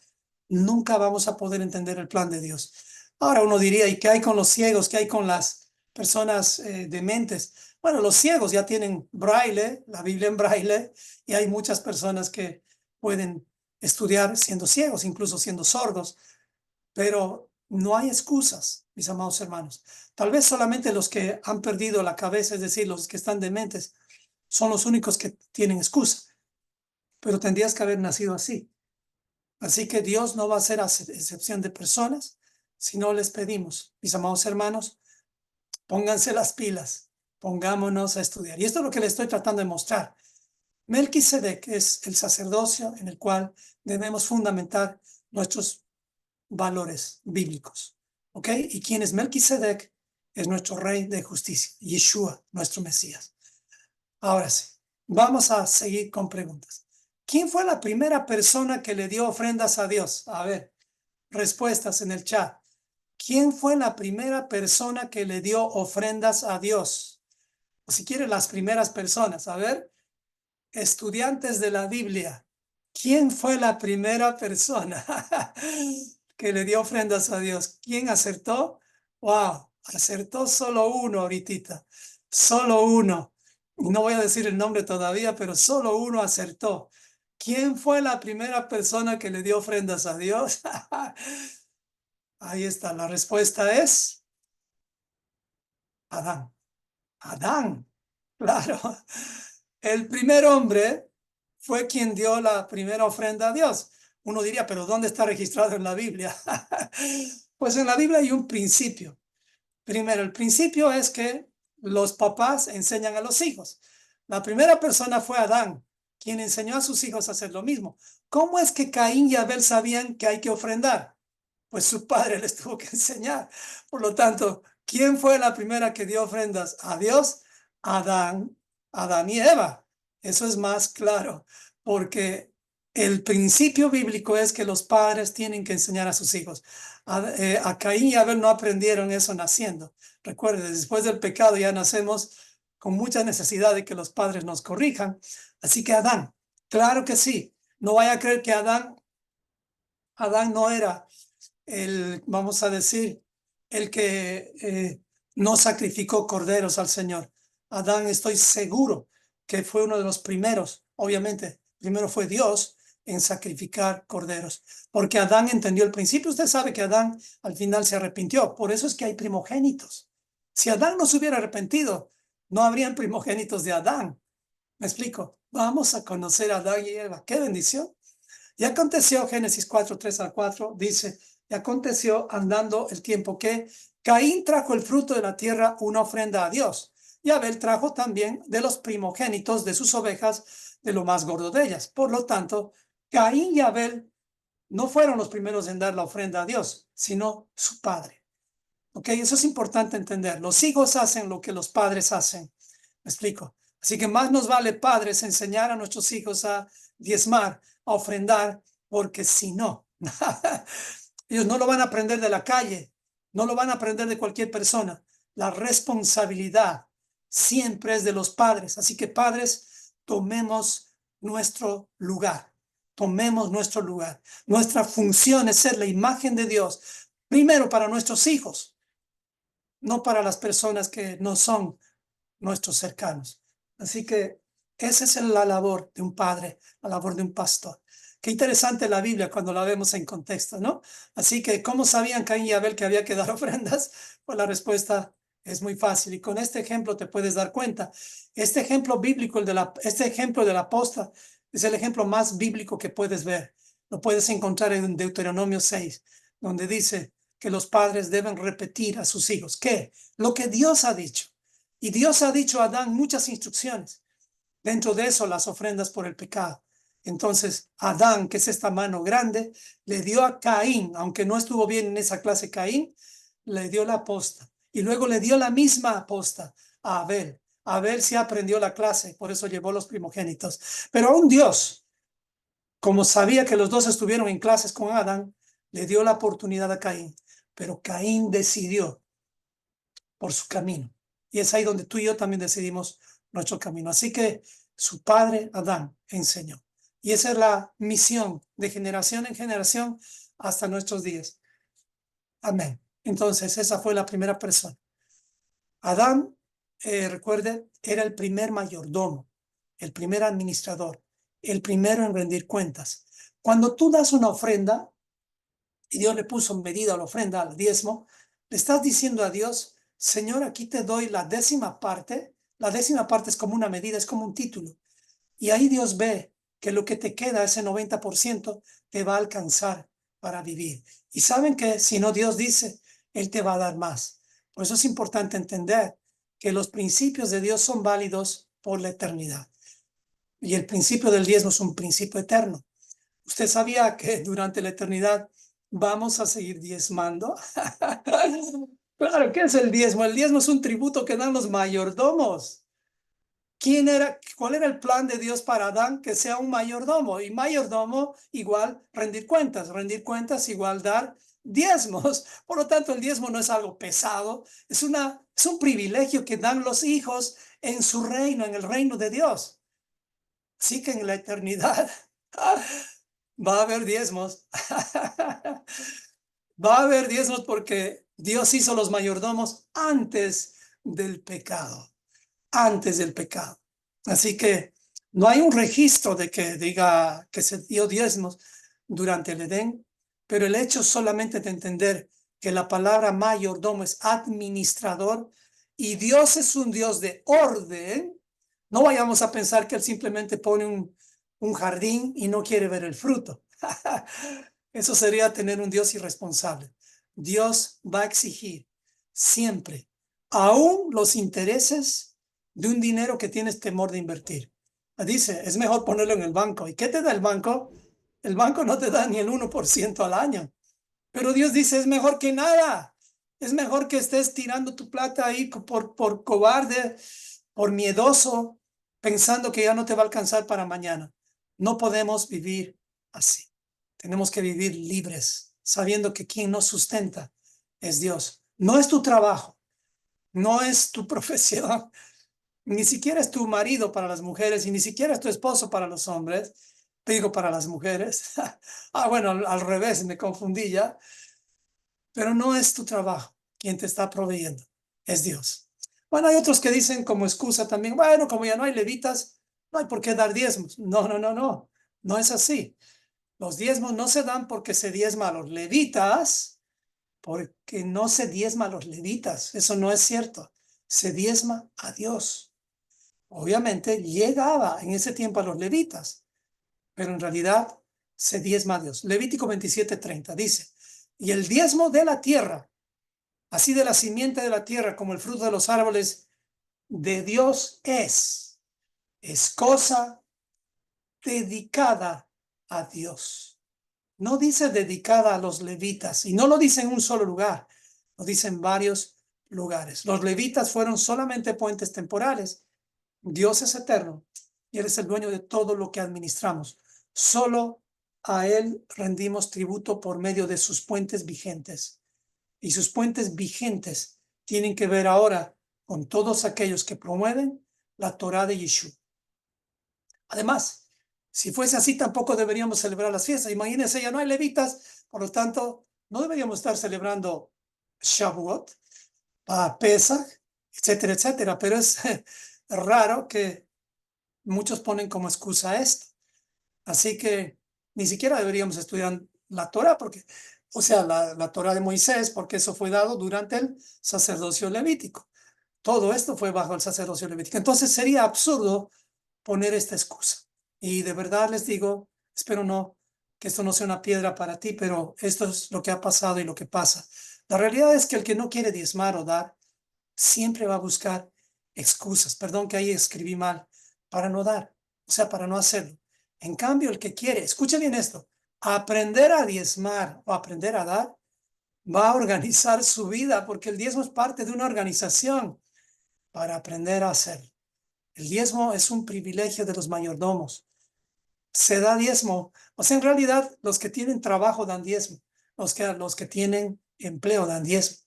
nunca vamos a poder entender el plan de Dios. Ahora uno diría, ¿y qué hay con los ciegos? ¿Qué hay con las personas dementes? Bueno, los ciegos ya tienen braille, la Biblia en braille, y hay muchas personas que pueden estudiar siendo ciegos, incluso siendo sordos, pero no hay excusas, mis amados hermanos. Tal vez solamente los que han perdido la cabeza, es decir, los que están dementes, son los únicos que tienen excusa, pero tendrías que haber nacido así. Así que Dios no va a hacer excepción de personas, si no les pedimos, mis amados hermanos, pónganse las pilas, pongámonos a estudiar. Y esto es lo que le estoy tratando de mostrar. Melquisedec es el sacerdocio en el cual debemos fundamentar nuestros valores bíblicos. ¿Ok? ¿Y quién es Melquisedec? Es nuestro rey de justicia, Yeshua, nuestro Mesías. Ahora sí, vamos a seguir con preguntas. ¿Quién fue la primera persona que le dio ofrendas a Dios? A ver, respuestas en el chat. ¿Quién fue la primera persona que le dio ofrendas a Dios? O si quiere, las primeras personas. A ver, estudiantes de la Biblia. ¿Quién fue la primera persona que le dio ofrendas a Dios? ¿Quién acertó? ¡Wow! Acertó solo uno ahorita. Solo uno. No voy a decir el nombre todavía, pero solo uno acertó. ¿Quién fue la primera persona que le dio ofrendas a Dios? Ahí está. La respuesta es Adán. Adán. Claro. El primer hombre fue quien dio la primera ofrenda a Dios. Uno diría, pero ¿dónde está registrado en la Biblia? Pues en la Biblia hay un principio. Primero, el principio es que los papás enseñan a los hijos. La primera persona fue Adán, quien enseñó a sus hijos a hacer lo mismo. ¿Cómo es que Caín y Abel sabían que hay que ofrendar? Pues su padre les tuvo que enseñar. Por lo tanto, ¿quién fue la primera que dio ofrendas a Dios? Adán, Adán y Eva. Eso es más claro, porque el principio bíblico es que los padres tienen que enseñar a sus hijos. A Caín y Abel no aprendieron eso naciendo. Recuerden, después del pecado ya nacemos con mucha necesidad de que los padres nos corrijan. Así que Adán, claro que sí. No vaya a creer que Adán no era vamos a decir, el que no sacrificó corderos al Señor. Adán, estoy seguro que fue uno de los primeros, obviamente, primero fue Dios en sacrificar corderos, porque Adán entendió el principio. Usted sabe que Adán al final se arrepintió, por eso es que hay primogénitos. Si Adán no se hubiera arrepentido, no habrían primogénitos de Adán. ¿Me explico? Vamos a conocer a Adán y Eva. ¡Qué bendición! Y aconteció, Génesis 4, 3 al 4, dice, y aconteció andando el tiempo que Caín trajo el fruto de la tierra, una ofrenda a Dios, y Abel trajo también de los primogénitos de sus ovejas, de lo más gordo de ellas. Por lo tanto, Caín y Abel no fueron los primeros en dar la ofrenda a Dios, sino su padre. ¿Ok? Eso es importante entender. Los hijos hacen lo que los padres hacen. ¿Me explico? Así que más nos vale, padres, enseñar a nuestros hijos a diezmar, a ofrendar, porque si no, ellos no lo van a aprender de la calle, no lo van a aprender de cualquier persona. La responsabilidad siempre es de los padres. Así que padres, tomemos nuestro lugar. Tomemos nuestro lugar. Nuestra función es ser la imagen de Dios, primero para nuestros hijos, no para las personas que no son nuestros cercanos. Así que esa es la labor de un padre, la labor de un pastor. Qué interesante la Biblia cuando la vemos en contexto, ¿no? Así que, ¿cómo sabían Caín y Abel que había que dar ofrendas? Pues la respuesta es muy fácil. Y con este ejemplo te puedes dar cuenta. Este ejemplo bíblico, este ejemplo de la posta, es el ejemplo más bíblico que puedes ver. Lo puedes encontrar en Deuteronomio 6, donde dice que los padres deben repetir a sus hijos. ¿Qué? Lo que Dios ha dicho. Y Dios ha dicho a Adán muchas instrucciones. Dentro de eso, las ofrendas por el pecado. Entonces, Adán, que es esta mano grande, le dio a Caín, aunque no estuvo bien en esa clase Caín, le dio la posta. Y luego le dio la misma posta a Abel. Abel sí aprendió la clase, por eso llevó los primogénitos. Pero aún Dios, como sabía que los dos estuvieron en clases con Adán, le dio la oportunidad a Caín. Pero Caín decidió por su camino. Y es ahí donde tú y yo también decidimos nuestro camino. Así que su padre Adán enseñó. Y esa es la misión de generación en generación hasta nuestros días. Amén. Entonces, esa fue la primera persona. Adán, recuerde, era el primer mayordomo, el primer administrador, el primero en rendir cuentas. Cuando tú das una ofrenda, y Dios le puso medida a la ofrenda, al diezmo, le estás diciendo a Dios, Señor, aquí te doy la décima parte. La décima parte es como una medida, es como un título. Y ahí Dios ve que lo que te queda, ese 90%, te va a alcanzar para vivir. Y saben que si no Dios dice, Él te va a dar más. Por eso es importante entender que los principios de Dios son válidos por la eternidad. Y el principio del diezmo es un principio eterno. ¿Usted sabía que durante la eternidad vamos a seguir diezmando? Claro, ¿qué es el diezmo? El diezmo es un tributo que dan los mayordomos. ¿Cuál era el plan de Dios para Adán? Que sea un mayordomo. Y mayordomo igual rendir cuentas igual dar diezmos. Por lo tanto, el diezmo no es algo pesado, es un privilegio que dan los hijos en su reino, en el reino de Dios. Así que en la eternidad va a haber diezmos. Va a haber diezmos porque Dios hizo los mayordomos antes del pecado. Antes del pecado. Así que no hay un registro de que diga que se dio diezmos durante el Edén, pero el hecho solamente de entender que la palabra mayordomo es administrador y Dios es un Dios de orden, no vayamos a pensar que Él simplemente pone un jardín y no quiere ver el fruto. Eso sería tener un Dios irresponsable. Dios va a exigir siempre, aún los intereses de un dinero que tienes temor de invertir. Dice, es mejor ponerlo en el banco. ¿Y qué te da el banco? El banco no te da ni el 1% al año. Pero Dios dice, es mejor que nada. Es mejor que estés tirando tu plata ahí por cobarde, por miedoso, pensando que ya no te va a alcanzar para mañana. No podemos vivir así. Tenemos que vivir libres, sabiendo que quien nos sustenta es Dios. No es tu trabajo, no es tu profesión, ni siquiera es tu marido para las mujeres y ni siquiera es tu esposo para los hombres. Digo para las mujeres. Bueno, al revés, me confundí ya. Pero no es tu trabajo quien te está proveyendo, es Dios. Bueno, hay otros que dicen como excusa también, bueno, como ya no hay levitas, no hay por qué dar diezmos. No, no, no, no, no es así. Los diezmos no se dan porque se diezma a los levitas, porque no se diezma a los levitas. Eso no es cierto. Se diezma a Dios. Obviamente llegaba en ese tiempo a los levitas, pero en realidad se diezma a Dios. Levítico 27:30 dice, y el diezmo de la tierra, así de la simiente de la tierra como el fruto de los árboles, de Dios es cosa dedicada a Dios. No dice dedicada a los levitas, y no lo dice en un solo lugar, lo dice en varios lugares. Los levitas fueron solamente puentes temporales. Dios es eterno y Él es el dueño de todo lo que administramos. Solo a Él rendimos tributo por medio de sus puentes vigentes. Y sus puentes vigentes tienen que ver ahora con todos aquellos que promueven la Torá de Yeshua. Además, si fuese así, tampoco deberíamos celebrar las fiestas. Imagínense, ya no hay levitas, por lo tanto, no deberíamos estar celebrando Shavuot, Pesach, etcétera, etcétera. Pero es raro que muchos ponen como excusa esto. Así que ni siquiera deberíamos estudiar la Torá, porque, o sea, la Torá de Moisés, porque eso fue dado durante el sacerdocio levítico. Todo esto fue bajo el sacerdocio levítico. Entonces sería absurdo poner esta excusa. Y de verdad les digo, espero no que esto no sea una piedra para ti, pero esto es lo que ha pasado y lo que pasa. La realidad es que el que no quiere diezmar o dar, siempre va a buscar excusas. Perdón que ahí escribí mal, para no dar, o sea, para no hacerlo. En cambio, el que quiere, escuche bien esto, aprender a diezmar o aprender a dar, va a organizar su vida, porque el diezmo es parte de una organización para aprender a hacerlo. El diezmo es un privilegio de los mayordomos. Se da diezmo, o sea, en realidad los que tienen trabajo dan diezmo, los que tienen empleo dan diezmo.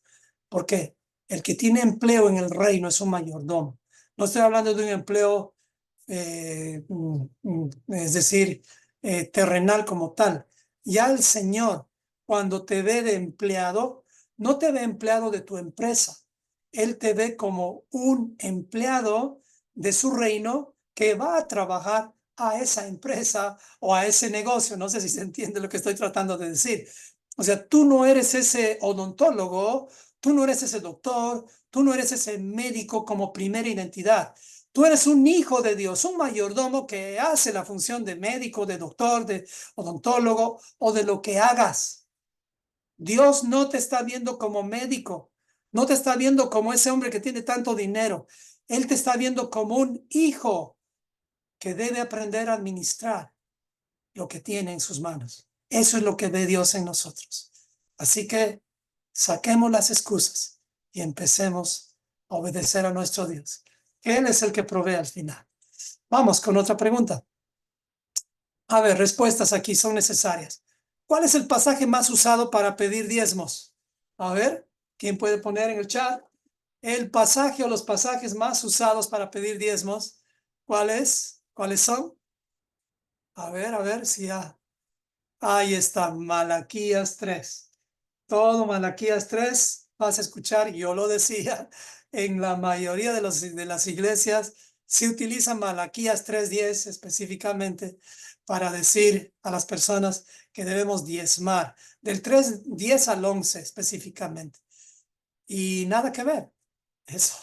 ¿Por qué? El que tiene empleo en el reino es un mayordomo. No estoy hablando de un empleo, es decir, terrenal como tal. Ya el Señor, cuando te ve de empleado, no te ve empleado de tu empresa. Él te ve como un empleado de su reino que va a trabajar a esa empresa o a ese negocio. No sé si se entiende lo que estoy tratando de decir. O sea, tú no eres ese odontólogo, tú no eres ese doctor, tú no eres ese médico como primera identidad. Tú eres un hijo de Dios, un mayordomo que hace la función de médico, de doctor, de odontólogo o de lo que hagas. Dios no te está viendo como médico, no te está viendo como ese hombre que tiene tanto dinero. Él te está viendo como un hijo que debe aprender a administrar lo que tiene en sus manos. Eso es lo que ve Dios en nosotros. Así que saquemos las excusas y empecemos a obedecer a nuestro Dios. Él es el que provee al final. Vamos con otra pregunta. A ver, respuestas aquí son necesarias. ¿Cuál es el pasaje más usado para pedir diezmos? A ver, ¿quién puede poner en el chat el pasaje o los pasajes más usados para pedir diezmos? ¿Cuáles? ¿Cuáles son? A ver si ya. Ahí está, Malaquías 3. Todo Malaquías 3 vas a escuchar, yo lo decía, en la mayoría de las iglesias se utiliza Malaquías 3:10 específicamente para decir a las personas que debemos diezmar, del 3:10 al 11 específicamente. Y nada que ver, eso,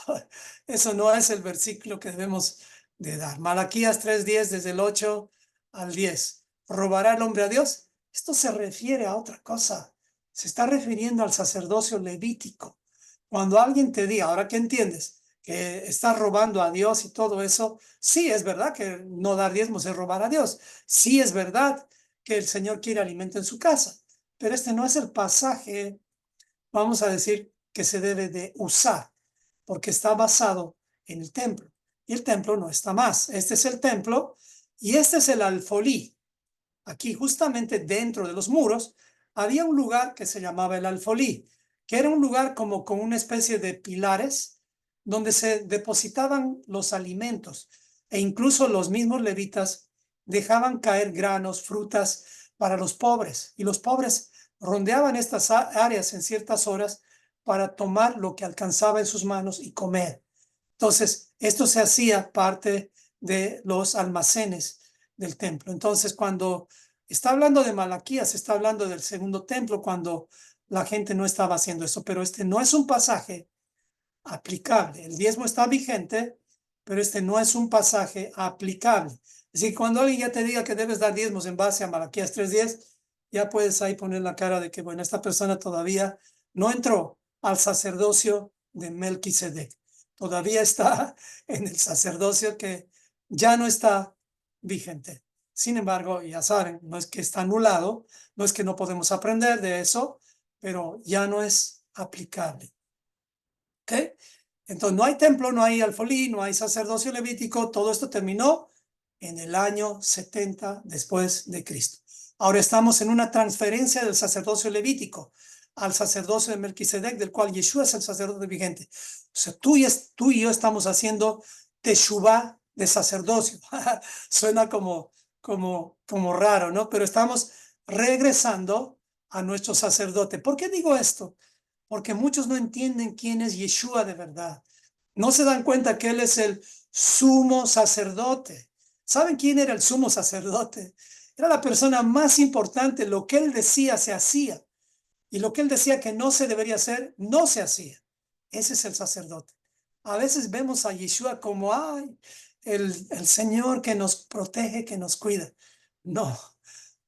eso no es el versículo que debemos de dar. Malaquías 3:10 desde el 8 al 10. ¿Robará el hombre a Dios? Esto se refiere a otra cosa. Se está refiriendo al sacerdocio levítico. Cuando alguien te diga, ahora que entiendes, que estás robando a Dios y todo eso, sí es verdad que no dar diezmos es robar a Dios. Sí es verdad que el Señor quiere alimento en su casa. pero este no es el pasaje, vamos a decir, que se debe de usar, porque está basado en el templo. Y el templo no está más. Este es el templo y este es el alfolí. Aquí, justamente dentro de los muros, había un lugar que se llamaba el alfolí, que era un lugar como con una especie de pilares donde se depositaban los alimentos e incluso los mismos levitas dejaban caer granos, frutas para los pobres, y los pobres rondeaban estas áreas en ciertas horas para tomar lo que alcanzaba en sus manos y comer. Entonces, esto se hacía parte de los almacenes del templo. Entonces, cuando está hablando de Malaquías, está hablando del segundo templo, cuando la gente no estaba haciendo eso, pero este no es un pasaje aplicable. El diezmo está vigente, pero este no es un pasaje aplicable. Es decir, cuando alguien ya te diga que debes dar diezmos en base a Malaquías 3:10, ya puedes ahí poner la cara de que, bueno, esta persona todavía no entró al sacerdocio de Melquisedec. Todavía está en el sacerdocio que ya no está vigente. Sin embargo, ya saben, no es que está anulado, no es que no podemos aprender de eso, pero ya no es aplicable. ¿Ok? Entonces no hay templo, no hay alfolí, no hay sacerdocio levítico, todo esto terminó en el año 70 después de Cristo. Ahora estamos en una transferencia del sacerdocio levítico al sacerdocio de Melquisedec, del cual Yeshua es el sacerdote vigente. O sea, tú y yo estamos haciendo teshuvá de sacerdocio. Suena como raro, ¿no? Pero estamos regresando a nuestro sacerdote. ¿Por qué digo esto? Porque muchos no entienden quién es Yeshua de verdad. No se dan cuenta que Él es el sumo sacerdote. ¿Saben quién era el sumo sacerdote? Era la persona más importante. Lo que Él decía se hacía. Y lo que Él decía que no se debería hacer, no se hacía. Ese es el sacerdote. A veces vemos a Yeshua como, ay, el Señor que nos protege, que nos cuida. No,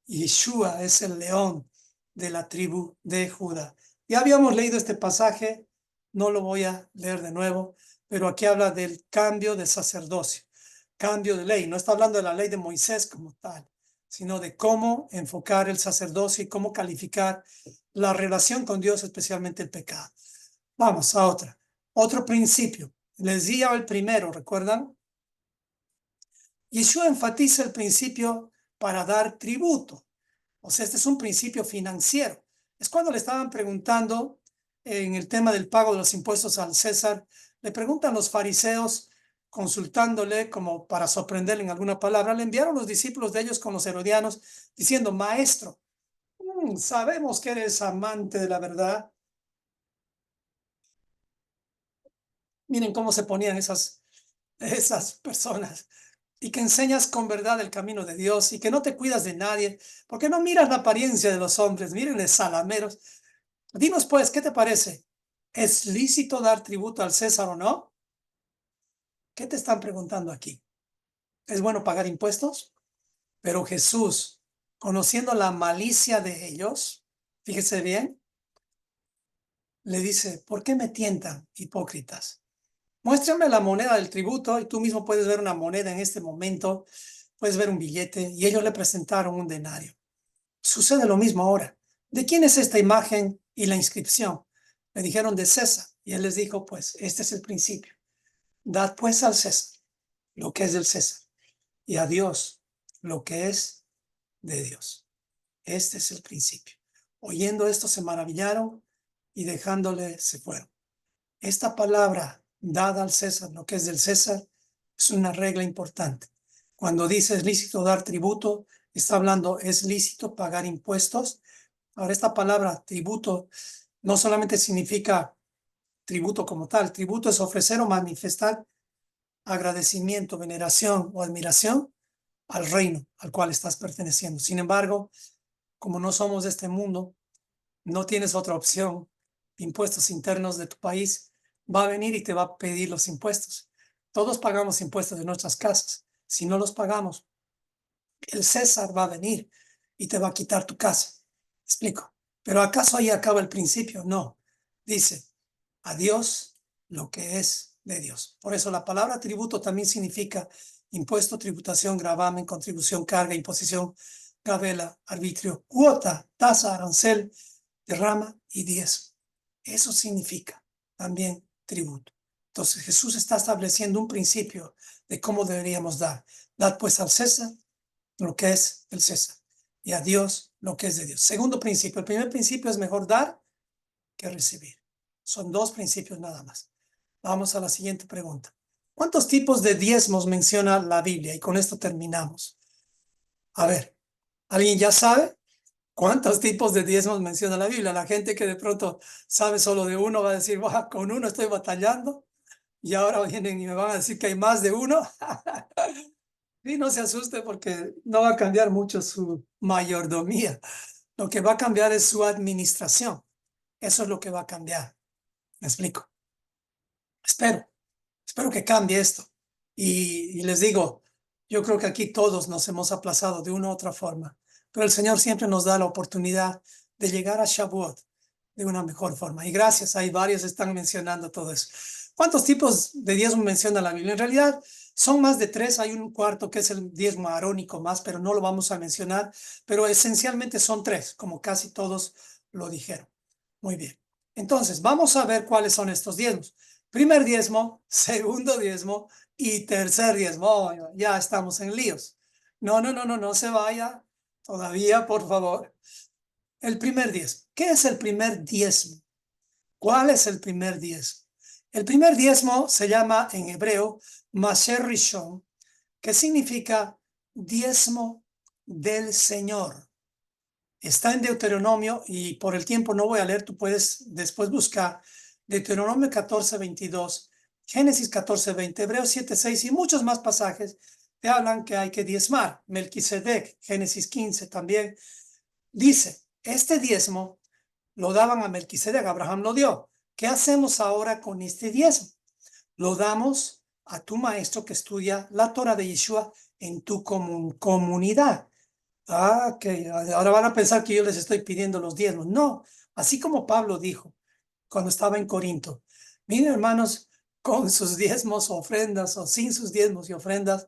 Yeshua es el león de la tribu de Judá. Ya habíamos leído este pasaje, no lo voy a leer de nuevo, pero aquí habla del cambio de sacerdocio, cambio de ley. No está hablando de la ley de Moisés como tal, sino de cómo enfocar el sacerdocio y cómo calificar la relación con Dios, especialmente el pecado. Vamos a otro principio. Les di el primero, ¿recuerdan? Yeshua enfatiza el principio para dar tributo. O sea, este es un principio financiero. Es cuando le estaban preguntando en el tema del pago de los impuestos al César, le preguntan los fariseos, consultándole como para sorprenderle en alguna palabra, le enviaron los discípulos de ellos con los herodianos, diciendo, maestro, sabemos que eres amante de la verdad. Miren cómo se ponían esas personas. Y que enseñas con verdad el camino de Dios y que no te cuidas de nadie, porque no miras la apariencia de los hombres, miren salameros. Dinos pues, ¿qué te parece? ¿Es lícito dar tributo al César o no? ¿Qué te están preguntando aquí? ¿Es bueno pagar impuestos? Pero Jesús, conociendo la malicia de ellos, fíjese bien, le dice, ¿por qué me tientan, hipócritas? Muéstrame la moneda del tributo y tú mismo puedes ver una moneda en este momento, puedes ver un billete y ellos le presentaron un denario. Sucede lo mismo ahora. ¿De quién es esta imagen y la inscripción? Le dijeron de César y él les dijo, pues este es el principio. Dad pues al César lo que es del César y a Dios lo que es de Dios. Este es el principio. Oyendo esto se maravillaron y dejándole se fueron. Esta palabra, dada al César lo que es del César, es una regla importante. Cuando dice es lícito dar tributo, está hablando es lícito pagar impuestos. Ahora, esta palabra tributo no solamente significa tributo como tal, tributo es ofrecer o manifestar agradecimiento, veneración o admiración al reino al cual estás perteneciendo. Sin embargo, como no somos de este mundo, no tienes otra opción. Impuestos internos de tu país va a venir y te va a pedir los impuestos. Todos pagamos impuestos de nuestras casas. Si no los pagamos, el César va a venir y te va a quitar tu casa. ¿Explico? Pero ¿acaso ahí acaba el principio? No. Dice, a Dios lo que es de Dios. Por eso la palabra tributo también significa impuesto, tributación, gravamen, contribución, carga, imposición, gabela, arbitrio, cuota, tasa, arancel, derrama y diezmo. Eso significa también tributo. Entonces Jesús está estableciendo un principio de cómo deberíamos dar. Dad pues al César lo que es el César y a Dios lo que es de Dios. Segundo principio, el primer principio es mejor dar que recibir. Son dos principios nada más. Vamos a la siguiente pregunta. ¿Cuántos tipos de diezmos menciona la Biblia? Y con esto terminamos. A ver, ¿alguien ya sabe cuántos tipos de diezmos menciona la Biblia? La gente que de pronto sabe solo de uno va a decir, "Bah, con uno estoy batallando", y ahora vienen y me van a decir que hay más de uno. Y no se asuste porque no va a cambiar mucho su mayordomía. Lo que va a cambiar es su administración. Eso es lo que va a cambiar. ¿Me explico? Espero que cambie esto. Y les digo, yo creo que aquí todos nos hemos aplazado de una u otra forma, pero el Señor siempre nos da la oportunidad de llegar a Shavuot de una mejor forma. Y gracias, hay varios están mencionando todo eso. ¿Cuántos tipos de diezmo menciona la Biblia? En realidad son más de tres, hay un cuarto que es el diezmo arónico más, pero no lo vamos a mencionar, pero esencialmente son tres, como casi todos lo dijeron. Muy bien. Entonces, vamos a ver cuáles son estos diezmos. Primer diezmo, segundo diezmo y tercer diezmo. Oh, ya estamos en líos. No se vaya todavía, por favor. El primer diezmo. ¿Qué es el primer diezmo? ¿Cuál es el primer diezmo? El primer diezmo se llama en hebreo Maser Rishon, que significa diezmo del Señor. Está en Deuteronomio y por el tiempo no voy a leer, tú puedes después buscar Deuteronomio 14:22, Génesis 14:20, Hebreos 7:6 y muchos más pasajes te hablan que hay que diezmar. Melquisedec, Génesis 15 también dice, este diezmo lo daban a Melquisedec, Abraham lo dio. ¿Qué hacemos ahora con este diezmo? Lo damos a tu maestro que estudia la Torah de Yeshua en tu comunidad. Que ahora van a pensar que yo les estoy pidiendo los diezmos. No, así como Pablo dijo cuando estaba en Corinto. Miren, hermanos, con sus diezmos, ofrendas o sin sus diezmos y ofrendas,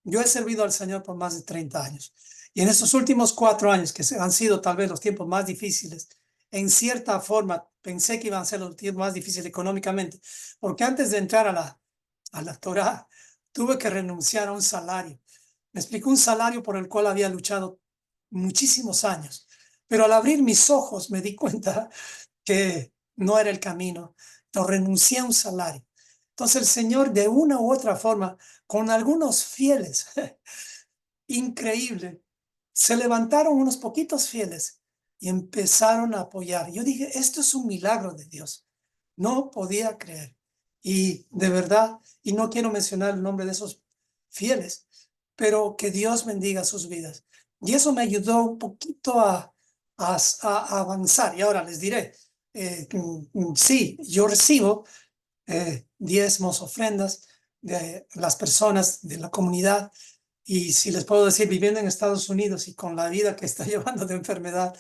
yo he servido al Señor por más de 30 años. Y en estos últimos 4 años, que han sido tal vez los tiempos más difíciles, en cierta forma pensé que iban a ser los tiempos más difíciles económicamente, porque antes de entrar a la Torah, tuve que renunciar a un salario. Me explicó un salario por el cual había luchado muchísimos años. Pero al abrir mis ojos me di cuenta que no era el camino. Entonces renuncié a un salario. Entonces el Señor de una u otra forma, con algunos fieles, increíble, se levantaron unos poquitos fieles y empezaron a apoyar. Yo dije, esto es un milagro de Dios. No podía creer. Y de verdad, y no quiero mencionar el nombre de esos fieles, pero que Dios bendiga sus vidas. Y eso me ayudó un poquito a avanzar. Y ahora les diré, sí, yo recibo diezmos, ofrendas de las personas de la comunidad. Y si les puedo decir, viviendo en Estados Unidos y con la vida que está llevando de enfermedad,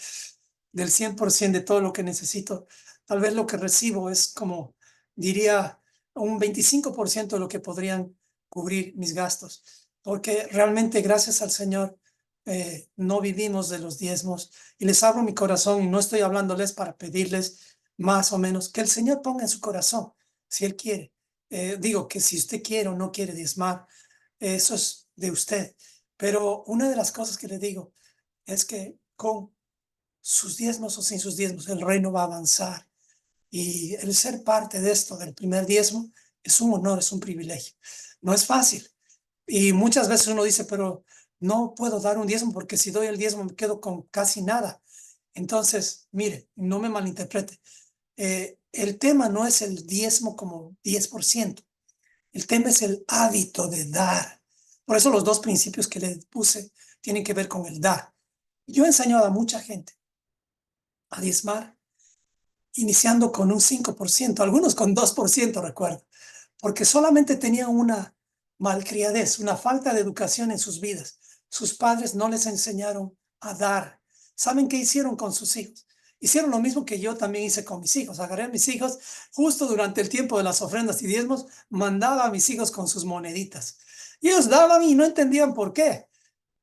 del 100% de todo lo que necesito, tal vez lo que recibo es como, diría, un 25% de lo que podrían cubrir mis gastos. Porque realmente, gracias al Señor, no vivimos de los diezmos. Y les abro mi corazón y no estoy hablándoles para pedirles más o menos, que el Señor ponga en su corazón, si Él quiere. Digo que si usted quiere o no quiere diezmar, eso es de usted. Pero una de las cosas que le digo es que con sus diezmos o sin sus diezmos, el reino va a avanzar. Y el ser parte de esto, del primer diezmo, es un honor, es un privilegio. No es fácil. Y muchas veces uno dice, pero no puedo dar un diezmo porque si doy el diezmo me quedo con casi nada. Entonces, mire, no me malinterprete. El tema no es el diezmo como 10%. El tema es el hábito de dar. Por eso los dos principios que le puse tienen que ver con el dar. Yo he enseñado a mucha gente a diezmar, iniciando con un 5%, algunos con 2%, recuerdo, porque solamente tenían una malcriadez, una falta de educación en sus vidas. Sus padres no les enseñaron a dar. ¿Saben qué hicieron con sus hijos? Hicieron lo mismo que yo también hice con mis hijos. Agarré a mis hijos justo durante el tiempo de las ofrendas y diezmos, mandaba a mis hijos con sus moneditas. Y ellos daban y no entendían por qué.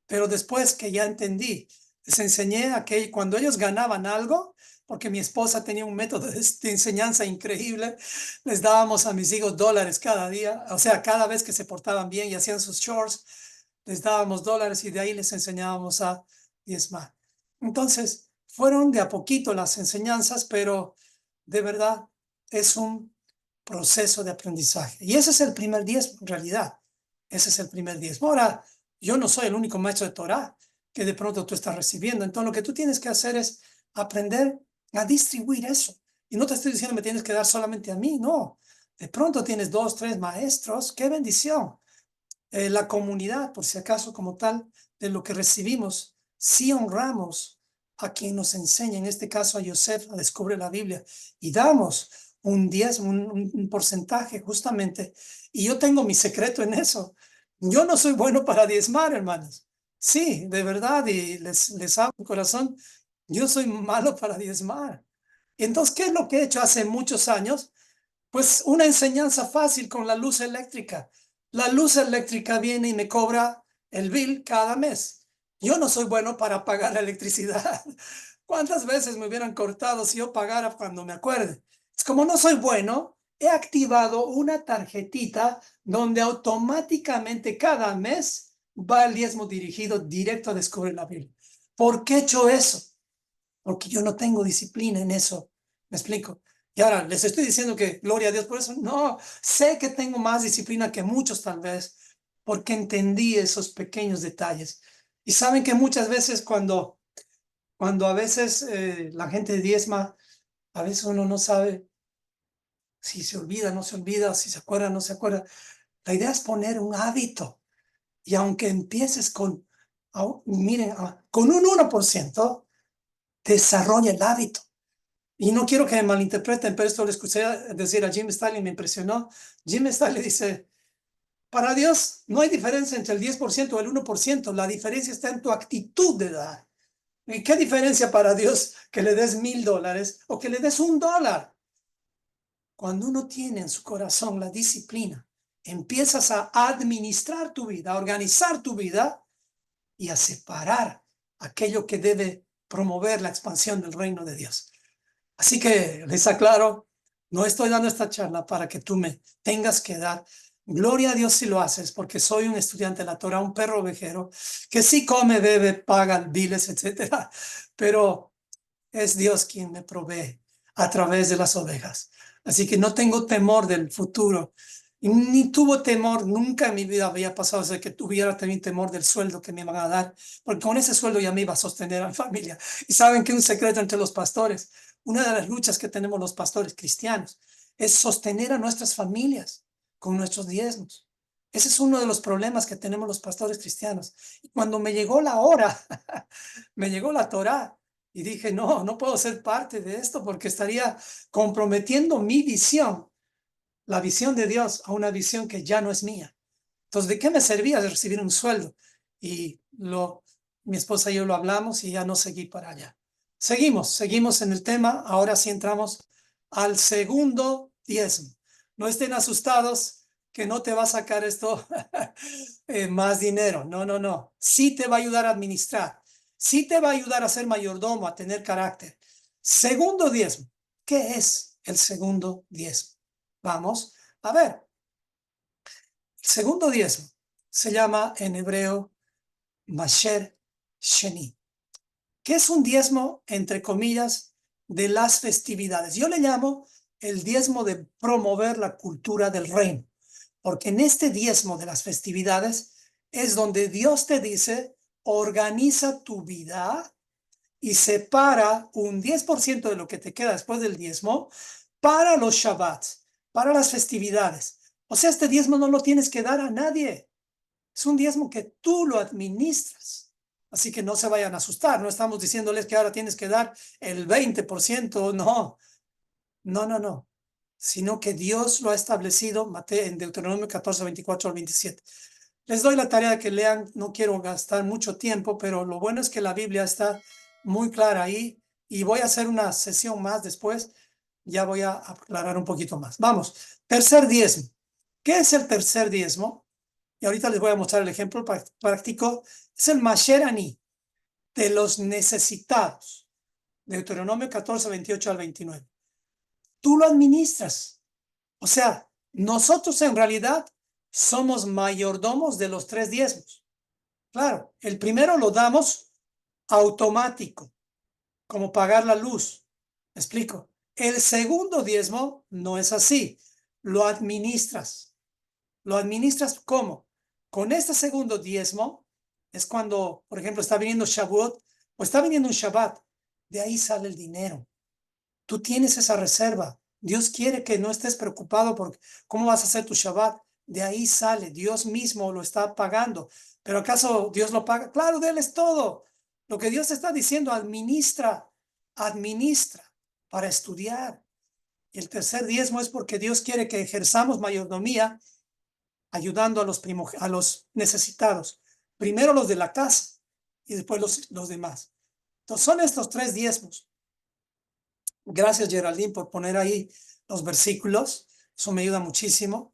Pero después que ya entendí, les enseñé a que cuando ellos ganaban algo, porque mi esposa tenía un método de enseñanza increíble, les dábamos a mis hijos dólares cada día, o sea, cada vez que se portaban bien y hacían sus chores, les dábamos dólares y de ahí les enseñábamos a diezmar. Entonces, fueron de a poquito las enseñanzas, pero de verdad es un proceso de aprendizaje. Y ese es el primer diezmo, en realidad. Ese es el primer diezmo. Ahora, yo no soy el único maestro de Torah que de pronto tú estás recibiendo. Entonces, lo que tú tienes que hacer es aprender a distribuir eso. Y no te estoy diciendo me tienes que dar solamente a mí, no. De pronto tienes 2, 3 maestros. ¡Qué bendición! La comunidad, por si acaso, como tal, de lo que recibimos, sí honramos a quien nos enseña, en este caso a Yosef, a descubrir la Biblia, y damos un 10, un porcentaje justamente. Y yo tengo mi secreto en eso. Yo no soy bueno para diezmar, hermanos. Sí, de verdad, y les abro el corazón, yo soy malo para diezmar. Entonces, ¿qué es lo que he hecho hace muchos años? Pues una enseñanza fácil con la luz eléctrica. La luz eléctrica viene y me cobra el bill cada mes. Yo no soy bueno para pagar la electricidad. ¿Cuántas veces me hubieran cortado si yo pagara cuando me acuerde? Es como no soy bueno, he activado una tarjetita donde automáticamente cada mes va el diezmo dirigido directo a descubrir la Biblia. ¿Por qué he hecho eso? Porque yo no tengo disciplina en eso. ¿Me explico? Y ahora les estoy diciendo que gloria a Dios por eso. No, sé que tengo más disciplina que muchos tal vez, porque entendí esos pequeños detalles. Y saben que muchas veces cuando a veces la gente diezma, a veces uno no sabe si se olvida, no se olvida, si se acuerda, no se acuerda. La idea es poner un hábito. Y aunque empieces miren, con un 1%, desarrolla el hábito. Y no quiero que me malinterpreten, pero esto lo escuché decir a Jim Stalin, me impresionó. Jim Stalin dice, para Dios no hay diferencia entre el 10% o el 1%, la diferencia está en tu actitud de dar. ¿Y qué diferencia para Dios que le des $1,000 o que le des $1? Cuando uno tiene en su corazón la disciplina, empiezas a administrar tu vida, a organizar tu vida y a separar aquello que debe promover la expansión del reino de Dios. Así que les aclaro, no estoy dando esta charla para que tú me tengas que dar. Gloria a Dios si lo haces, porque soy un estudiante de la Torah, un perro ovejero, que sí come, bebe, paga biles, etcétera. Pero es Dios quien me provee a través de las ovejas. Así que no tengo temor del futuro. Y ni tuvo temor, nunca en mi vida había pasado de que tuviera también temor del sueldo que me iban a dar, porque con ese sueldo ya me iba a sostener a mi familia. Y saben que un secreto entre los pastores, una de las luchas que tenemos los pastores cristianos, es sostener a nuestras familias con nuestros diezmos. Ese es uno de los problemas que tenemos los pastores cristianos. Y cuando me llegó la hora, me llegó la Torá, y dije, no, no puedo ser parte de esto porque estaría comprometiendo mi visión, la visión de Dios, a una visión que ya no es mía. Entonces, ¿de qué me servía de recibir un sueldo? Y mi esposa y yo lo hablamos y ya no seguí para allá. Seguimos en el tema. Ahora sí entramos al segundo diezmo. No estén asustados que no te va a sacar esto más dinero. No, no, no. Sí te va a ayudar a administrar. Sí te va a ayudar a ser mayordomo, a tener carácter. Segundo diezmo. ¿Qué es el segundo diezmo? Vamos a ver. El segundo diezmo se llama en hebreo Masher Sheni, que es un diezmo, entre comillas, de las festividades. Yo le llamo el diezmo de promover la cultura del reino, porque en este diezmo de las festividades es donde Dios te dice, organiza tu vida y separa un 10% de lo que te queda después del diezmo para los Shabbats, para las festividades. O sea, este diezmo no lo tienes que dar a nadie. Es un diezmo que tú lo administras. Así que no se vayan a asustar. No estamos diciéndoles que ahora tienes que dar el 20%. No, no, no, no. Sino que Dios lo ha establecido en Deuteronomio 14, 24 al 27. Les doy la tarea de que lean. No quiero gastar mucho tiempo, pero lo bueno es que la Biblia está muy clara ahí. Y voy a hacer una sesión más después. Ya voy a aclarar un poquito más. Vamos. Tercer diezmo. ¿Qué es el tercer diezmo? y ahorita les voy a mostrar el ejemplo práctico, es el Masherani, de los necesitados. Deuteronomio 14, 28 al 29. Tú lo administras. O sea, nosotros en realidad somos mayordomos de los 3 diezmos. Claro, el primero lo damos automático, como pagar la luz. ¿Me explico? El segundo diezmo no es así. Lo administras. ¿Lo administras cómo? Con este segundo diezmo es cuando, por ejemplo, está viniendo Shavuot o está viniendo un Shabbat. De ahí sale el dinero. Tú tienes esa reserva. Dios quiere que no estés preocupado por cómo vas a hacer tu Shabbat. De ahí sale. Dios mismo lo está pagando. ¿Pero acaso Dios lo paga? Claro, de Él es todo. Lo que Dios está diciendo, administra para estudiar. Y el tercer diezmo es porque Dios quiere que ejerzamos mayordomía ayudando a los necesitados. Primero los de la casa y después los demás. Entonces son estos 3 diezmos. Gracias, Geraldine, por poner ahí los versículos. Eso me ayuda muchísimo.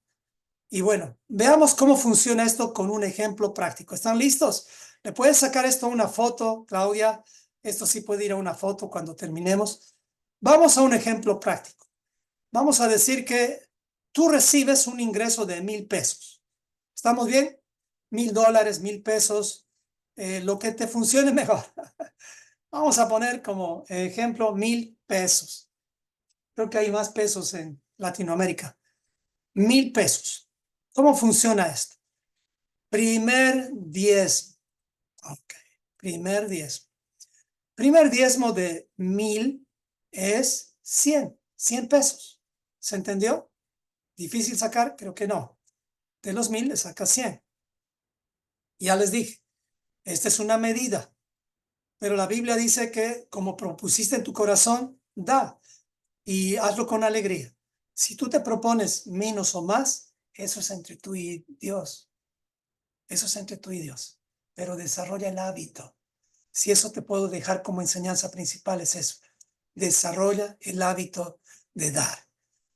Y bueno, veamos cómo funciona esto con un ejemplo práctico. ¿Están listos? ¿Le puedes sacar esto a una foto, Claudia? Esto sí puede ir a una foto cuando terminemos. Vamos a un ejemplo práctico. Vamos a decir que tú recibes un ingreso de 1,000 pesos. ¿Estamos bien? $1,000, 1,000 pesos, lo que te funcione mejor. Vamos a poner como ejemplo 1,000 pesos. Creo que hay más pesos en Latinoamérica. 1,000 pesos. ¿Cómo funciona esto? Primer diezmo. Ok. Primer diezmo. Primer diezmo de 1,000 es 100 pesos. ¿Se entendió? ¿Difícil sacar? Creo que no. De los 1,000 le sacas 100. Ya les dije, esta es una medida. Pero la Biblia dice que como propusiste en tu corazón, da y hazlo con alegría. Si tú te propones menos o más, eso es entre tú y Dios. Eso es entre tú y Dios. Pero desarrolla el hábito. Si eso te puedo dejar como enseñanza principal es eso. Desarrolla el hábito de dar.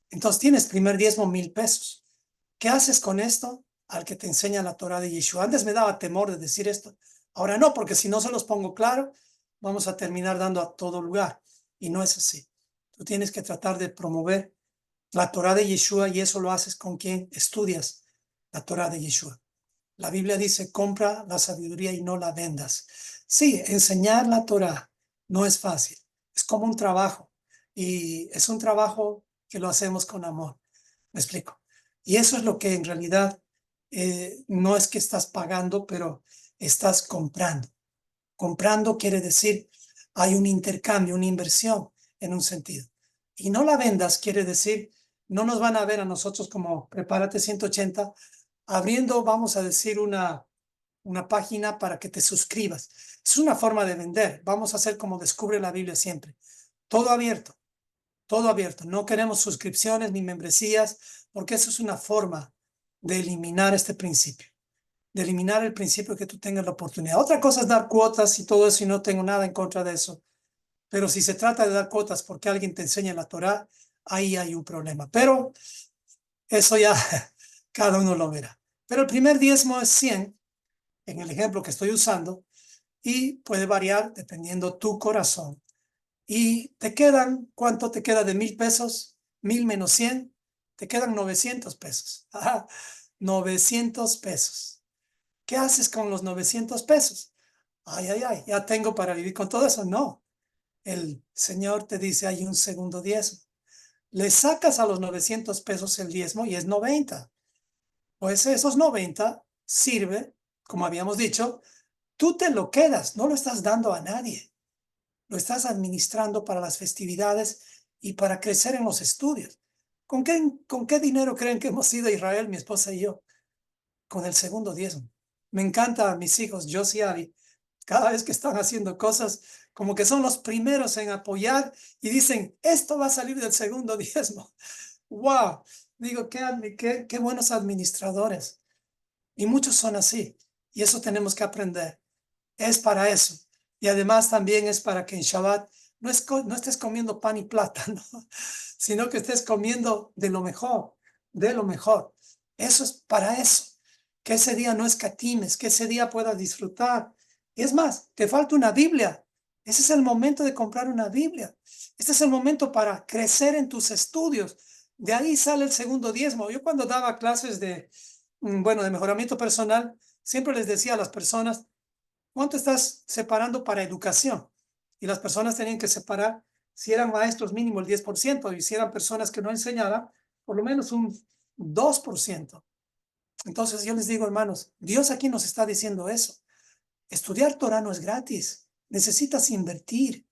Entonces tienes primer diezmo 1,000 pesos. ¿Qué haces con esto? Al que te enseña la Torah de Yeshua. Antes me daba temor de decir esto. Ahora no, porque si no se los pongo claro, vamos a terminar dando a todo lugar. Y no es así. Tú tienes que tratar de promover la Torah de Yeshua y eso lo haces con quien estudias la Torah de Yeshua. La Biblia dice, compra la sabiduría y no la vendas. Sí, enseñar la Torah no es fácil. Es como un trabajo. Y es un trabajo que lo hacemos con amor. ¿Me explico? Y eso es lo que en realidad no es que estás pagando, pero estás comprando. Comprando quiere decir hay un intercambio, una inversión en un sentido. Y no la vendas quiere decir no nos van a ver a nosotros como Prepárate 180 abriendo, vamos a decir, una página para que te suscribas. Es una forma de vender. Vamos a hacer como descubre la Biblia siempre. Todo abierto, todo abierto. No queremos suscripciones ni membresías porque eso es una forma de eliminar este principio. De eliminar el principio que tú tengas la oportunidad. Otra cosa es dar cuotas y todo eso y no tengo nada en contra de eso. Pero si se trata de dar cuotas porque alguien te enseña la Torah, ahí hay un problema. Pero eso ya cada uno lo verá. Pero el primer diezmo es 100, en el ejemplo que estoy usando, y puede variar dependiendo tu corazón. Y te quedan, ¿cuánto te queda de 1,000 pesos? 1,000 menos 100, te quedan 900 pesos. 900 pesos. ¿Qué haces con los 900 pesos? Ay, ay, ay, ya tengo para vivir con todo eso. No, el Señor te dice, hay un segundo diezmo. Le sacas a los 900 pesos el diezmo y es 90. Pues esos 90 sirve, como habíamos dicho, tú te lo quedas, no lo estás dando a nadie. Lo estás administrando para las festividades y para crecer en los estudios. ¿Con qué dinero creen que hemos ido a Israel, mi esposa y yo? Con el segundo diezmo. Me encanta a mis hijos, Joss y Abby, cada vez que están haciendo cosas, como que son los primeros en apoyar y dicen, esto va a salir del segundo diezmo. ¡Wow! Digo, qué buenos administradores. Y muchos son así. Y eso tenemos que aprender. Es para eso. Y además también es para que en Shabbat no estés comiendo pan y plátano, sino que estés comiendo de lo mejor, de lo mejor. Eso es para eso. que ese día no escatimes, que ese día puedas disfrutar. Y es más, te falta una Biblia. Ese es el momento de comprar una Biblia. Este es el momento para crecer en tus estudios. De ahí sale el segundo diezmo. Yo cuando daba clases de, bueno, de mejoramiento personal, siempre les decía a las personas, ¿cuánto estás separando para educación? Y las personas tenían que separar, si eran maestros, mínimo el 10%, y si eran personas que no enseñaban, por lo menos un 2%. Entonces yo les digo, hermanos, Dios aquí nos está diciendo eso. Estudiar Torah no es gratis. Necesitas invertir,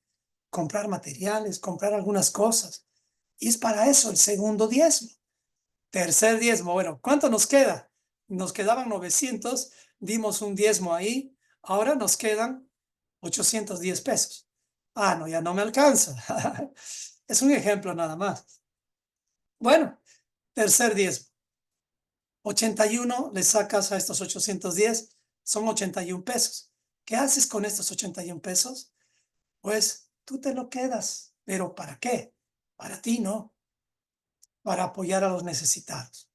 comprar materiales, comprar algunas cosas. Y es para eso el segundo diezmo. Tercer diezmo, bueno, ¿cuánto nos queda? Nos quedaban 900, dimos un diezmo ahí, ahora nos quedan 810 pesos. Ah, no, ya no me alcanza. Es un ejemplo nada más. Bueno, tercer diezmo. 81 le sacas a estos 810, son 81 pesos. ¿Qué haces con estos 81 pesos? Pues tú te lo quedas. ¿Pero para qué? Para ti, ¿no? Para apoyar a los necesitados.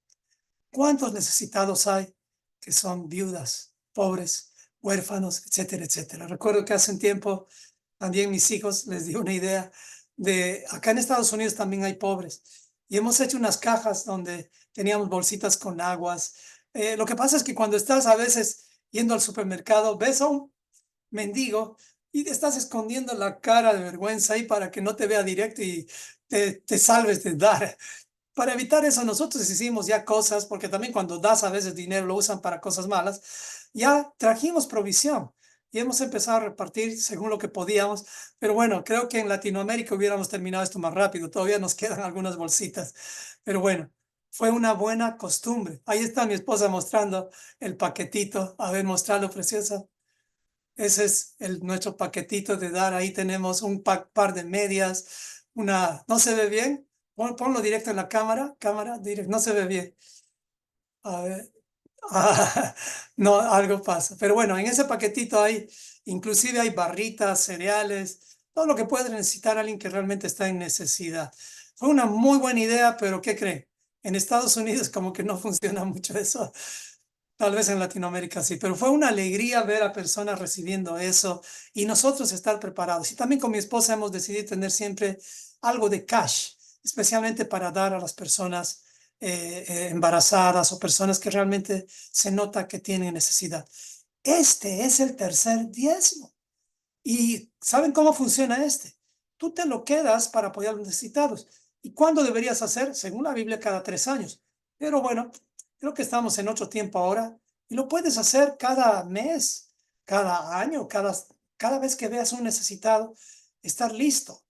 ¿Cuántos necesitados hay que son viudas, pobres, huérfanos, etcétera, etcétera? Recuerdo que hace un tiempo también mis hijos les di una idea de, acá en Estados Unidos también hay pobres y hemos hecho unas cajas donde teníamos bolsitas con aguas. Lo que pasa es que cuando estás a veces yendo al supermercado, ves a un mendigo y te estás escondiendo la cara de vergüenza ahí para que no te vea directo y te salves de dar. Para evitar eso, nosotros hicimos ya cosas, porque también cuando das a veces dinero lo usan para cosas malas, ya trajimos provisión y hemos empezado a repartir según lo que podíamos, pero bueno, creo que en Latinoamérica hubiéramos terminado esto más rápido, todavía nos quedan algunas bolsitas, pero bueno, fue una buena costumbre. Ahí está mi esposa mostrando el paquetito, a ver, mostrarlo, preciosa. Ese es nuestro paquetito de dar. Ahí tenemos un par de medias, una, ¿no se ve bien? Ponlo directo en la cámara, directo, no se ve bien. A ver, no, algo pasa. Pero bueno, en ese paquetito hay, inclusive hay barritas, cereales, todo lo que puede necesitar alguien que realmente está en necesidad. Fue una muy buena idea, pero ¿qué creen? En Estados Unidos como que no funciona mucho eso. Tal vez en Latinoamérica sí, pero fue una alegría ver a personas recibiendo eso y nosotros estar preparados. Y también con mi esposa hemos decidido tener siempre algo de cash, especialmente para dar a las personas embarazadas o personas que realmente se nota que tienen necesidad. Este es el tercer diezmo. ¿Y saben cómo funciona este? Tú te lo quedas para apoyar a los necesitados. ¿Y cuándo deberías hacer? Según la Biblia, cada 3 años. Pero bueno, creo que estamos en otro tiempo ahora y lo puedes hacer cada mes, cada año, cada vez que veas un necesitado, estar listo,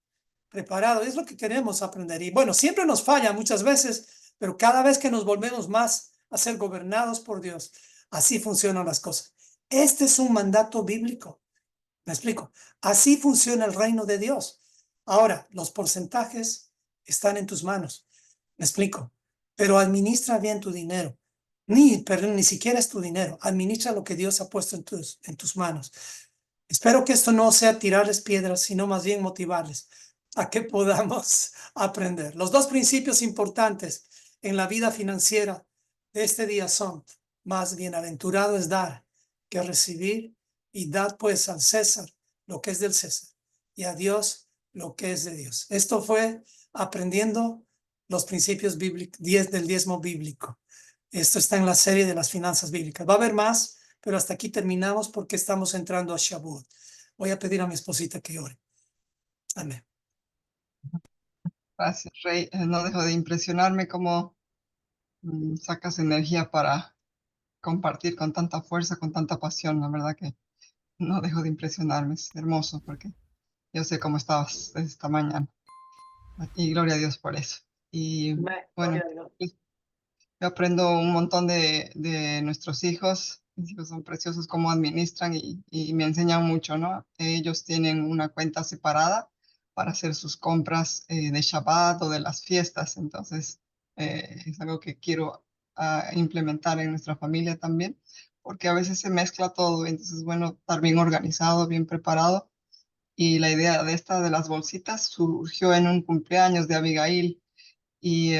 preparado. Es lo que queremos aprender. Y bueno, siempre nos falla muchas veces, pero cada vez que nos volvemos más a ser gobernados por Dios, así funcionan las cosas. Este es un mandato bíblico. ¿Me explico? Así funciona el reino de Dios. Ahora, los porcentajes están en tus manos. ¿Me explico? Pero administra bien tu dinero. Perdón, ni siquiera es tu dinero. Administra lo que Dios ha puesto en tus manos. Espero que esto no sea tirarles piedras, sino más bien motivarles a que podamos aprender. Los dos principios importantes en la vida financiera de este día son: más bienaventurado es dar que recibir, y dad pues al César lo que es del César y a Dios lo que es de Dios. Esto fue aprendiendo los principios bíblicos, del diezmo bíblico. Esto está en la serie de las finanzas bíblicas. Va a haber más, pero hasta aquí terminamos porque estamos entrando a Shavuot. Voy a pedir a mi esposita que ore. Amén. Gracias, Rey. No dejo de impresionarme cómo sacas energía para compartir con tanta fuerza, con tanta pasión. La verdad que no dejo de impresionarme. Es hermoso porque yo sé cómo estabas esta mañana. Y gloria a Dios por eso. Y Amén. bueno, Gloria a Dios. pues, yo aprendo un montón de nuestros hijos. Mis hijos son preciosos cómo administran y me enseñan mucho, ¿no? Ellos tienen una cuenta separada para hacer sus compras de Shabbat o de las fiestas. Entonces, es algo que quiero implementar en nuestra familia también, porque a veces se mezcla todo. Entonces, bueno, estar bien organizado, bien preparado. Y la idea de de las bolsitas surgió en un cumpleaños de Abigail. Y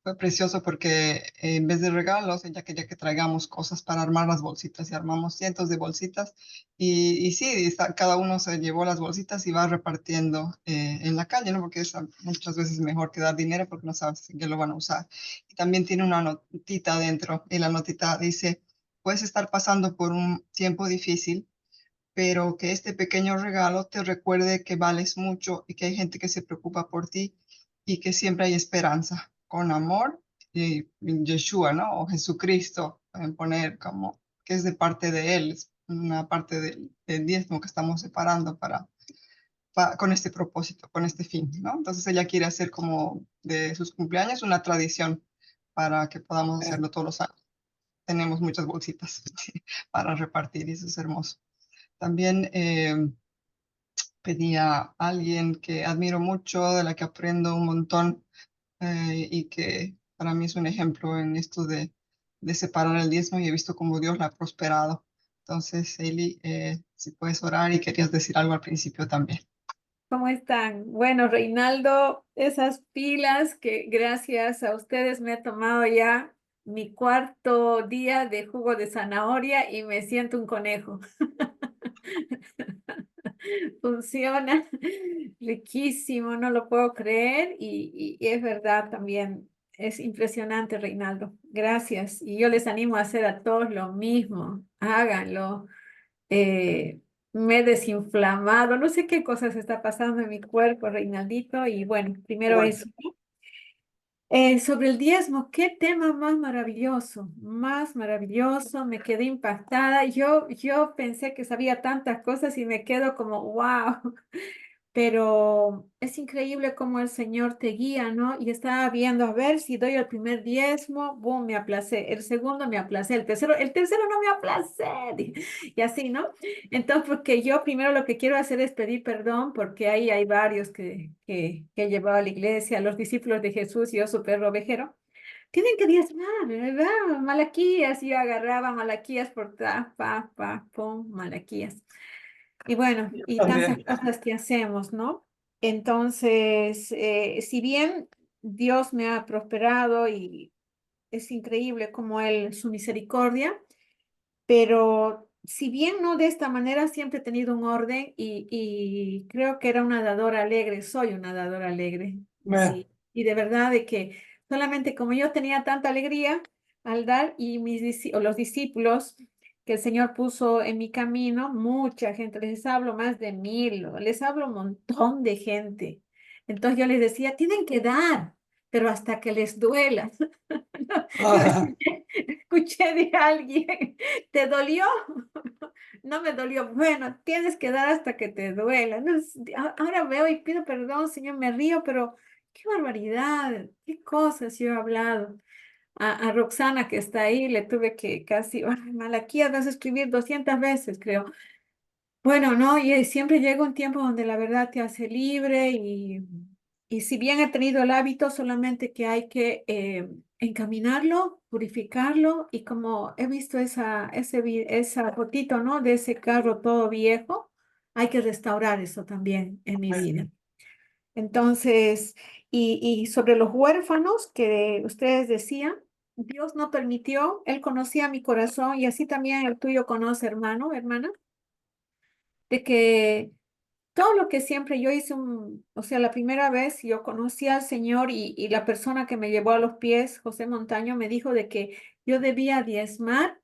Fue precioso porque en vez de regalos, ella quería que traigamos cosas para armar las bolsitas y armamos cientos de bolsitas y sí, cada uno se llevó las bolsitas y va repartiendo en la calle, ¿no? Porque es muchas veces mejor que dar dinero porque no sabes en qué lo van a usar. Y también tiene una notita adentro y la notita dice, puedes estar pasando por un tiempo difícil, pero que este pequeño regalo te recuerde que vales mucho y que hay gente que se preocupa por ti y que siempre hay esperanza. Con amor, y Yeshua, ¿no? O Jesucristo, pueden poner como que es de parte de Él, es una parte del diezmo que estamos separando con este propósito, con este fin, ¿no? Entonces ella quiere hacer como de sus cumpleaños una tradición para que podamos hacerlo todos los años. Tenemos muchas bolsitas para repartir y eso es hermoso. También pedí a alguien que admiro mucho, de la que aprendo un montón y que para mí es un ejemplo en esto de separar el diezmo y he visto cómo Dios la ha prosperado. Entonces, Eli, si puedes orar y querías decir algo al principio también. ¿Cómo están? Bueno, Reinaldo, esas pilas que gracias a ustedes me he tomado ya mi cuarto día de jugo de zanahoria y me siento un conejo. Funciona riquísimo, no lo puedo creer y es verdad también. Es impresionante, Reinaldo. Gracias. Y yo les animo a hacer a todos lo mismo. Háganlo. eh, Me he desinflamado, no sé qué cosas está pasando en mi cuerpo, Reinaldito, y bueno, primero Bueno, eso. Sobre el diezmo, qué tema más maravilloso, me quedé impactada. Yo pensé que sabía tantas cosas y me quedo como, wow, pero es increíble cómo el Señor te guía, ¿no? Y estaba viendo, a ver si doy el primer diezmo, boom, me aplacé, el segundo me aplacé, el tercero no me aplacé, y así, ¿no? Entonces, porque yo primero lo que quiero hacer es pedir perdón, porque ahí hay varios que he llevado a la iglesia, los discípulos de Jesús y yo, su perro ovejero. Tienen que diezmar, ¿verdad? Malaquías, yo agarraba Malaquías por pum, Malaquías. Y bueno, yo y tantas también. cosas que hacemos, ¿no? Entonces, si bien Dios me ha prosperado y es increíble como Él, su misericordia, pero si bien no de esta manera, siempre he tenido un orden y creo que era una dadora alegre, soy una dadora alegre, Bueno, sí. Y de verdad de que solamente como yo tenía tanta alegría al dar y o los discípulos que el Señor puso en mi camino, mucha gente, les hablo más de 1000, les hablo un montón de gente. Entonces yo les decía, tienen que dar, pero hasta que les duela. Yo escuché de alguien, ¿te dolió? No me dolió. Bueno, tienes que dar hasta que te duela. No, ahora veo y pido perdón, Señor, me río, pero qué barbaridad, qué cosas yo he hablado. A Roxana que está ahí, le tuve que casi, ay, Malaquías, vas a escribir 200 veces, creo. Bueno, no, y siempre llega un tiempo donde la verdad te hace libre y si bien he tenido el hábito, solamente que hay que encaminarlo, purificarlo y como he visto esa fotito, ¿no? De ese carro todo viejo, hay que restaurar eso también en mi vida. Entonces, y sobre los huérfanos que ustedes decían, Dios no permitió, Él conocía mi corazón y así también el tuyo conoce, hermano, hermana, de que todo lo que siempre yo hice, o sea, la primera vez yo conocí al Señor y la persona que me llevó a los pies, José Montaño, me dijo de que yo debía diezmar.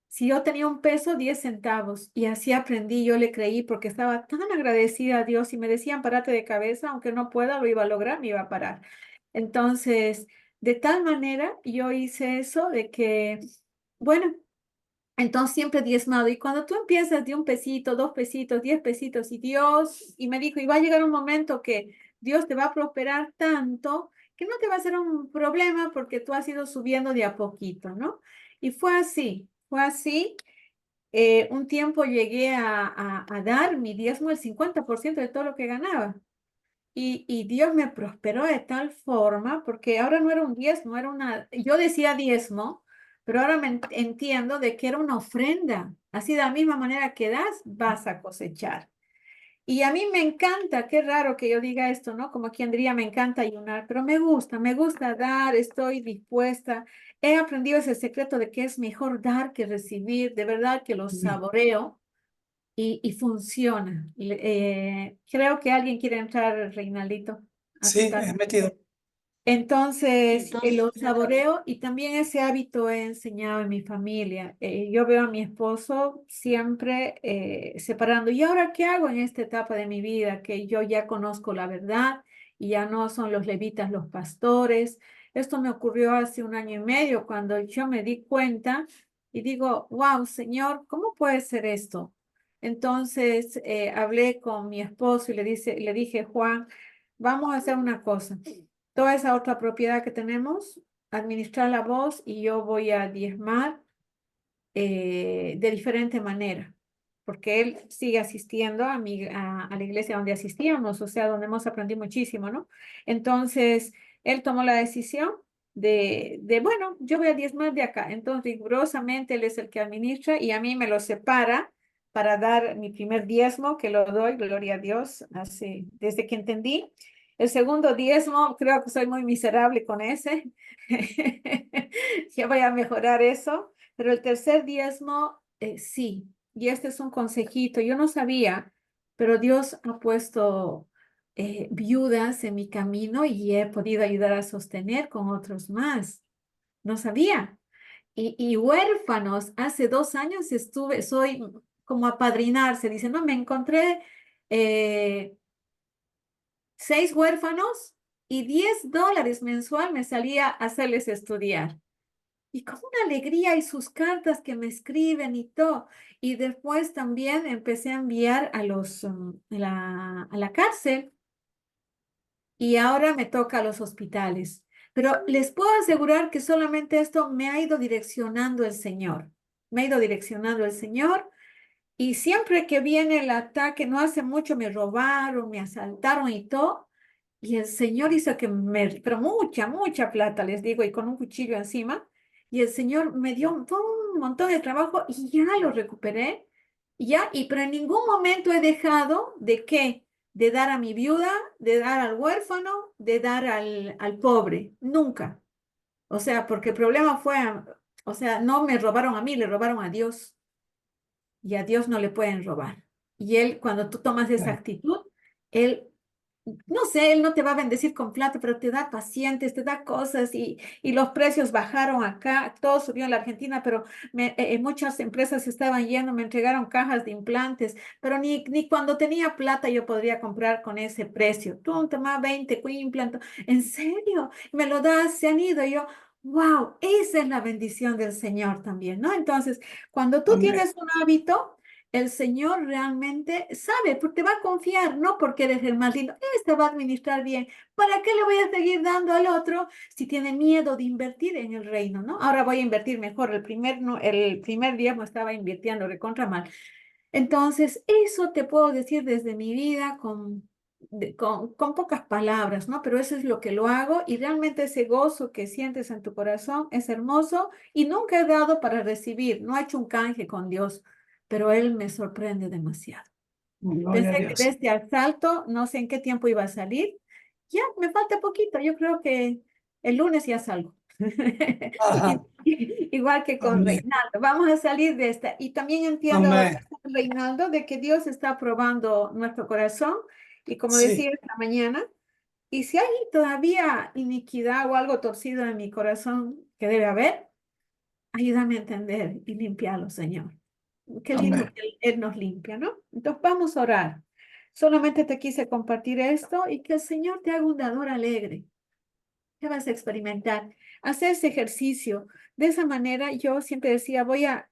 Si yo tenía un peso, 10 centavos. Y así aprendí, yo le creí porque estaba tan agradecida a Dios y me decían, párate de cabeza, aunque no pueda, lo iba a lograr, me iba a parar. Entonces, de tal manera, yo hice eso de que, bueno, entonces siempre diezmado. Y cuando tú empiezas de un pesito, 2 pesitos, 10 pesitos, y me dijo, y va a llegar un momento que Dios te va a prosperar tanto que no te va a ser un problema porque tú has ido subiendo de a poquito, ¿no? Y fue así, fue así. Un tiempo llegué a dar mi diezmo el 50% de todo lo que ganaba. Y Dios me prosperó de tal forma, porque ahora no era un diezmo, yo decía diezmo, pero ahora entiendo de que era una ofrenda. Así de la misma manera que das, vas a cosechar. Y a mí me encanta, qué raro que yo diga esto, ¿no? Como quien diría, me encanta ayunar, pero me gusta dar, estoy dispuesta. He aprendido ese secreto de que es mejor dar que recibir, de verdad que lo saboreo y funciona. Creo que alguien quiere entrar, Reinaldito, a Sí, contar. he metido. Entonces, lo Entonces, saboreo y también ese hábito he enseñado en mi familia. Yo veo a mi esposo siempre separando. ¿Y ahora qué hago en esta etapa de mi vida? Que yo ya conozco la verdad y ya no son los levitas los pastores. Esto me ocurrió hace 1 año y medio cuando yo me di cuenta y digo, wow, Señor, ¿cómo puede ser esto? Entonces, hablé con mi esposo y le dije, Juan, vamos a hacer una cosa. Toda esa otra propiedad que tenemos, administrar la voz y yo voy a diezmar de diferente manera, porque él sigue asistiendo a la iglesia donde asistíamos, o sea, donde hemos aprendido muchísimo, ¿no? Entonces, él tomó la decisión bueno, yo voy a diezmar de acá. Entonces, rigurosamente, él es el que administra y a mí me lo separa para dar mi primer diezmo, que lo doy, gloria a Dios, desde que entendí. El segundo diezmo, creo que soy muy miserable con ese. Ya voy a mejorar eso. Pero el tercer diezmo, sí. Y este es un consejito. Yo no sabía, pero Dios ha puesto viudas en mi camino y he podido ayudar a sostener con otros más. No sabía. Y huérfanos, hace 2 años soy como apadrinarse. Dice, no, me encontré eh, 6 huérfanos y $10 mensual me salía a hacerles estudiar. Y con una alegría y sus cartas que me escriben y todo. Y después también empecé a enviar a la cárcel y ahora me toca a los hospitales. Pero les puedo asegurar que solamente esto me ha ido direccionando el Señor. Me ha ido direccionando el Señor y siempre que viene el ataque, no hace mucho me robaron, me asaltaron y todo. Y el Señor hizo pero mucha plata, les digo, y con un cuchillo encima. Y el Señor me dio un montón de trabajo y ya lo recuperé. Pero en ningún momento he dejado de qué, de dar a mi viuda, de dar al huérfano, de dar al pobre. Nunca. O sea, porque el problema fue, o sea, no me robaron a mí, le robaron a Dios. Y a Dios no le pueden robar. Y Él, cuando tú tomas esa actitud, Él no sé, él no te va a bendecir con plata, pero te da pacientes, te da cosas y los precios bajaron acá, todo subió en la Argentina, pero muchas empresas se estaban yendo, me entregaron cajas de implantes, pero ni cuando tenía plata yo podría comprar con ese precio. Tú toma 20 implantes, ¿en serio? Me lo das, se han ido. Y yo, wow, esa es la bendición del Señor también, ¿no? Entonces, cuando tú Amén. tienes un hábito, el Señor realmente sabe, porque te va a confiar, no porque eres el más lindo, este va a administrar bien. ¿Para qué le voy a seguir dando al otro si tiene miedo de invertir en el reino, no? Ahora voy a invertir mejor. No, el primer día me estaba invirtiendo recontra mal. Entonces, eso te puedo decir desde mi vida con pocas palabras, ¿no? Pero eso es lo que lo hago y realmente ese gozo que sientes en tu corazón es hermoso y nunca he dado para recibir, no he hecho un canje con Dios, pero Él me sorprende demasiado. Gloria a Pensé que de Dios. este asalto, no sé en qué tiempo iba a salir, ya me falta poquito, yo creo que el lunes ya salgo. Ajá. Igual que con Amén. Reinaldo, vamos a salir de esta. Y también entiendo, Amén. Reinaldo, de que Dios está probando nuestro corazón. Y como Sí. decía esta mañana, y si hay todavía iniquidad o algo torcido en mi corazón que debe haber, ayúdame a entender y limpiarlo, Señor. Qué lindo Amén. que Él nos limpia, ¿no? Entonces vamos a orar. Solamente te quise compartir esto y que el Señor te haga un dador alegre. ¿Qué vas a experimentar? Hacer ese ejercicio. De esa manera yo siempre decía, voy a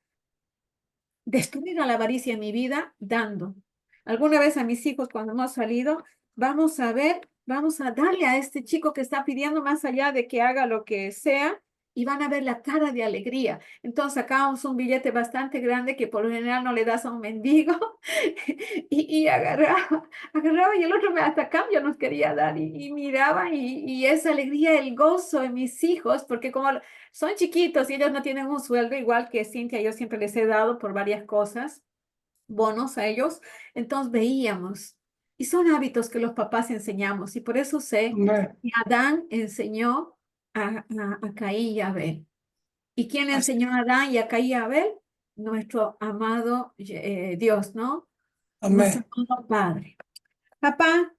destruir a la avaricia en mi vida dando. Alguna vez a mis hijos cuando hemos salido, vamos a ver, vamos a darle a este chico que está pidiendo más allá de que haga lo que sea y van a ver la cara de alegría. Entonces sacamos un billete bastante grande que por lo general no le das a un mendigo y agarraba y el otro hasta cambio nos quería dar y miraba y esa alegría, el gozo en mis hijos, porque como son chiquitos y ellos no tienen un sueldo igual que Cintia, yo siempre les he dado por varias cosas, bonos a ellos. Entonces veíamos Y son hábitos que los papás enseñamos. Y por eso sé Amén. que Adán enseñó a Caín y a Abel. ¿Y quién Así- enseñó a Adán y a Caín y a Abel? Nuestro amado Dios, ¿no? Nuestro Amén. amado Padre. Papá,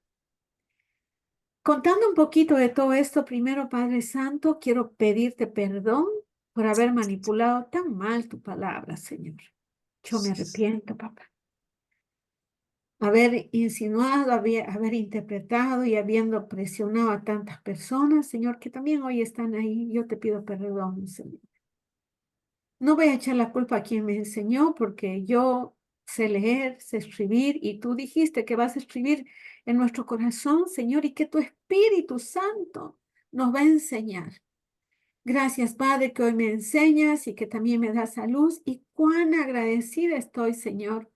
contando un poquito de todo esto, primero, Padre Santo, quiero pedirte perdón por haber manipulado tan mal tu palabra, Señor. Yo me arrepiento, papá. Haber insinuado, haber interpretado y habiendo presionado a tantas personas, Señor, que también hoy están ahí. Yo te pido perdón, Señor. No voy a echar la culpa a quien me enseñó, porque yo sé leer, sé escribir, y tú dijiste que vas a escribir en nuestro corazón, Señor, y que tu Espíritu Santo nos va a enseñar. Gracias, Padre, que hoy me enseñas y que también me das a luz. Y cuán agradecida estoy, Señor,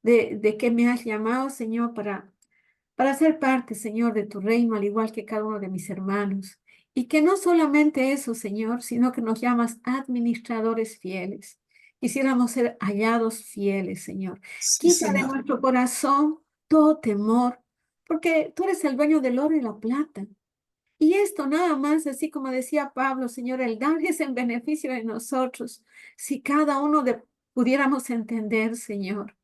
de que me has llamado, Señor, para ser parte, Señor, de tu reino, al igual que cada uno de mis hermanos. Y que no solamente eso, Señor, sino que nos llamas administradores fieles. Quisiéramos ser hallados fieles, Señor. Sí, Quita de Señor. nuestro corazón todo temor, porque tú eres el dueño del oro y la plata. Y esto nada más, así como decía Pablo, Señor, el dar es en beneficio de nosotros. Si cada uno pudiéramos entender, Señor,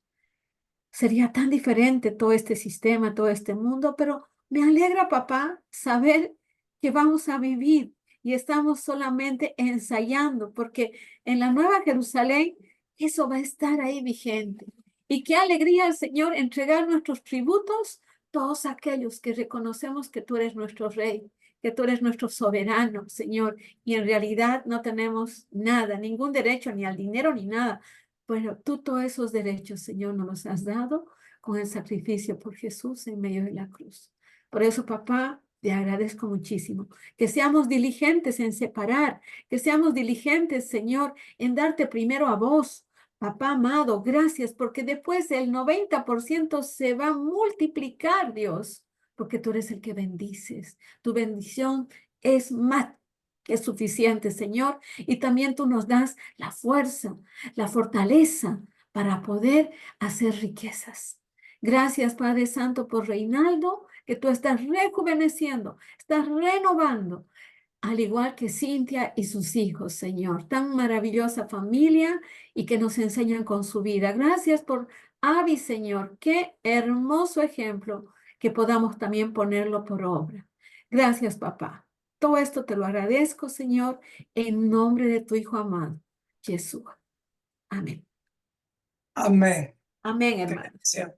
sería tan diferente todo este sistema, todo este mundo, pero me alegra, papá, saber que vamos a vivir y estamos solamente ensayando, porque en la Nueva Jerusalén eso va a estar ahí vigente. Y qué alegría, Señor, entregar nuestros tributos, todos aquellos que reconocemos que tú eres nuestro Rey, que tú eres nuestro soberano, Señor, y en realidad no tenemos nada, ningún derecho ni al dinero ni nada. Bueno, tú todos esos derechos, Señor, nos los has dado con el sacrificio por Jesús en medio de la cruz. Por eso, papá, te agradezco muchísimo. Que seamos diligentes en separar, que seamos diligentes, Señor, en darte primero a vos. Papá amado, gracias, porque después el 90% se va a multiplicar, Dios, porque tú eres el que bendices. Tu bendición es más que suficiente, Señor, y también tú nos das la fuerza, la fortaleza para poder hacer riquezas. Gracias, Padre Santo, por Reinaldo, que tú estás rejuveneciendo, estás renovando, al igual que Cintia y sus hijos, Señor. Tan maravillosa familia y que nos enseñan con su vida. Gracias por Abby, Señor. Qué hermoso ejemplo que podamos también ponerlo por obra. Gracias, papá. Todo esto te lo agradezco, Señor, en nombre de tu Hijo amado, Jesús. Amén. Amén. Amén, Qué hermanos. bendición.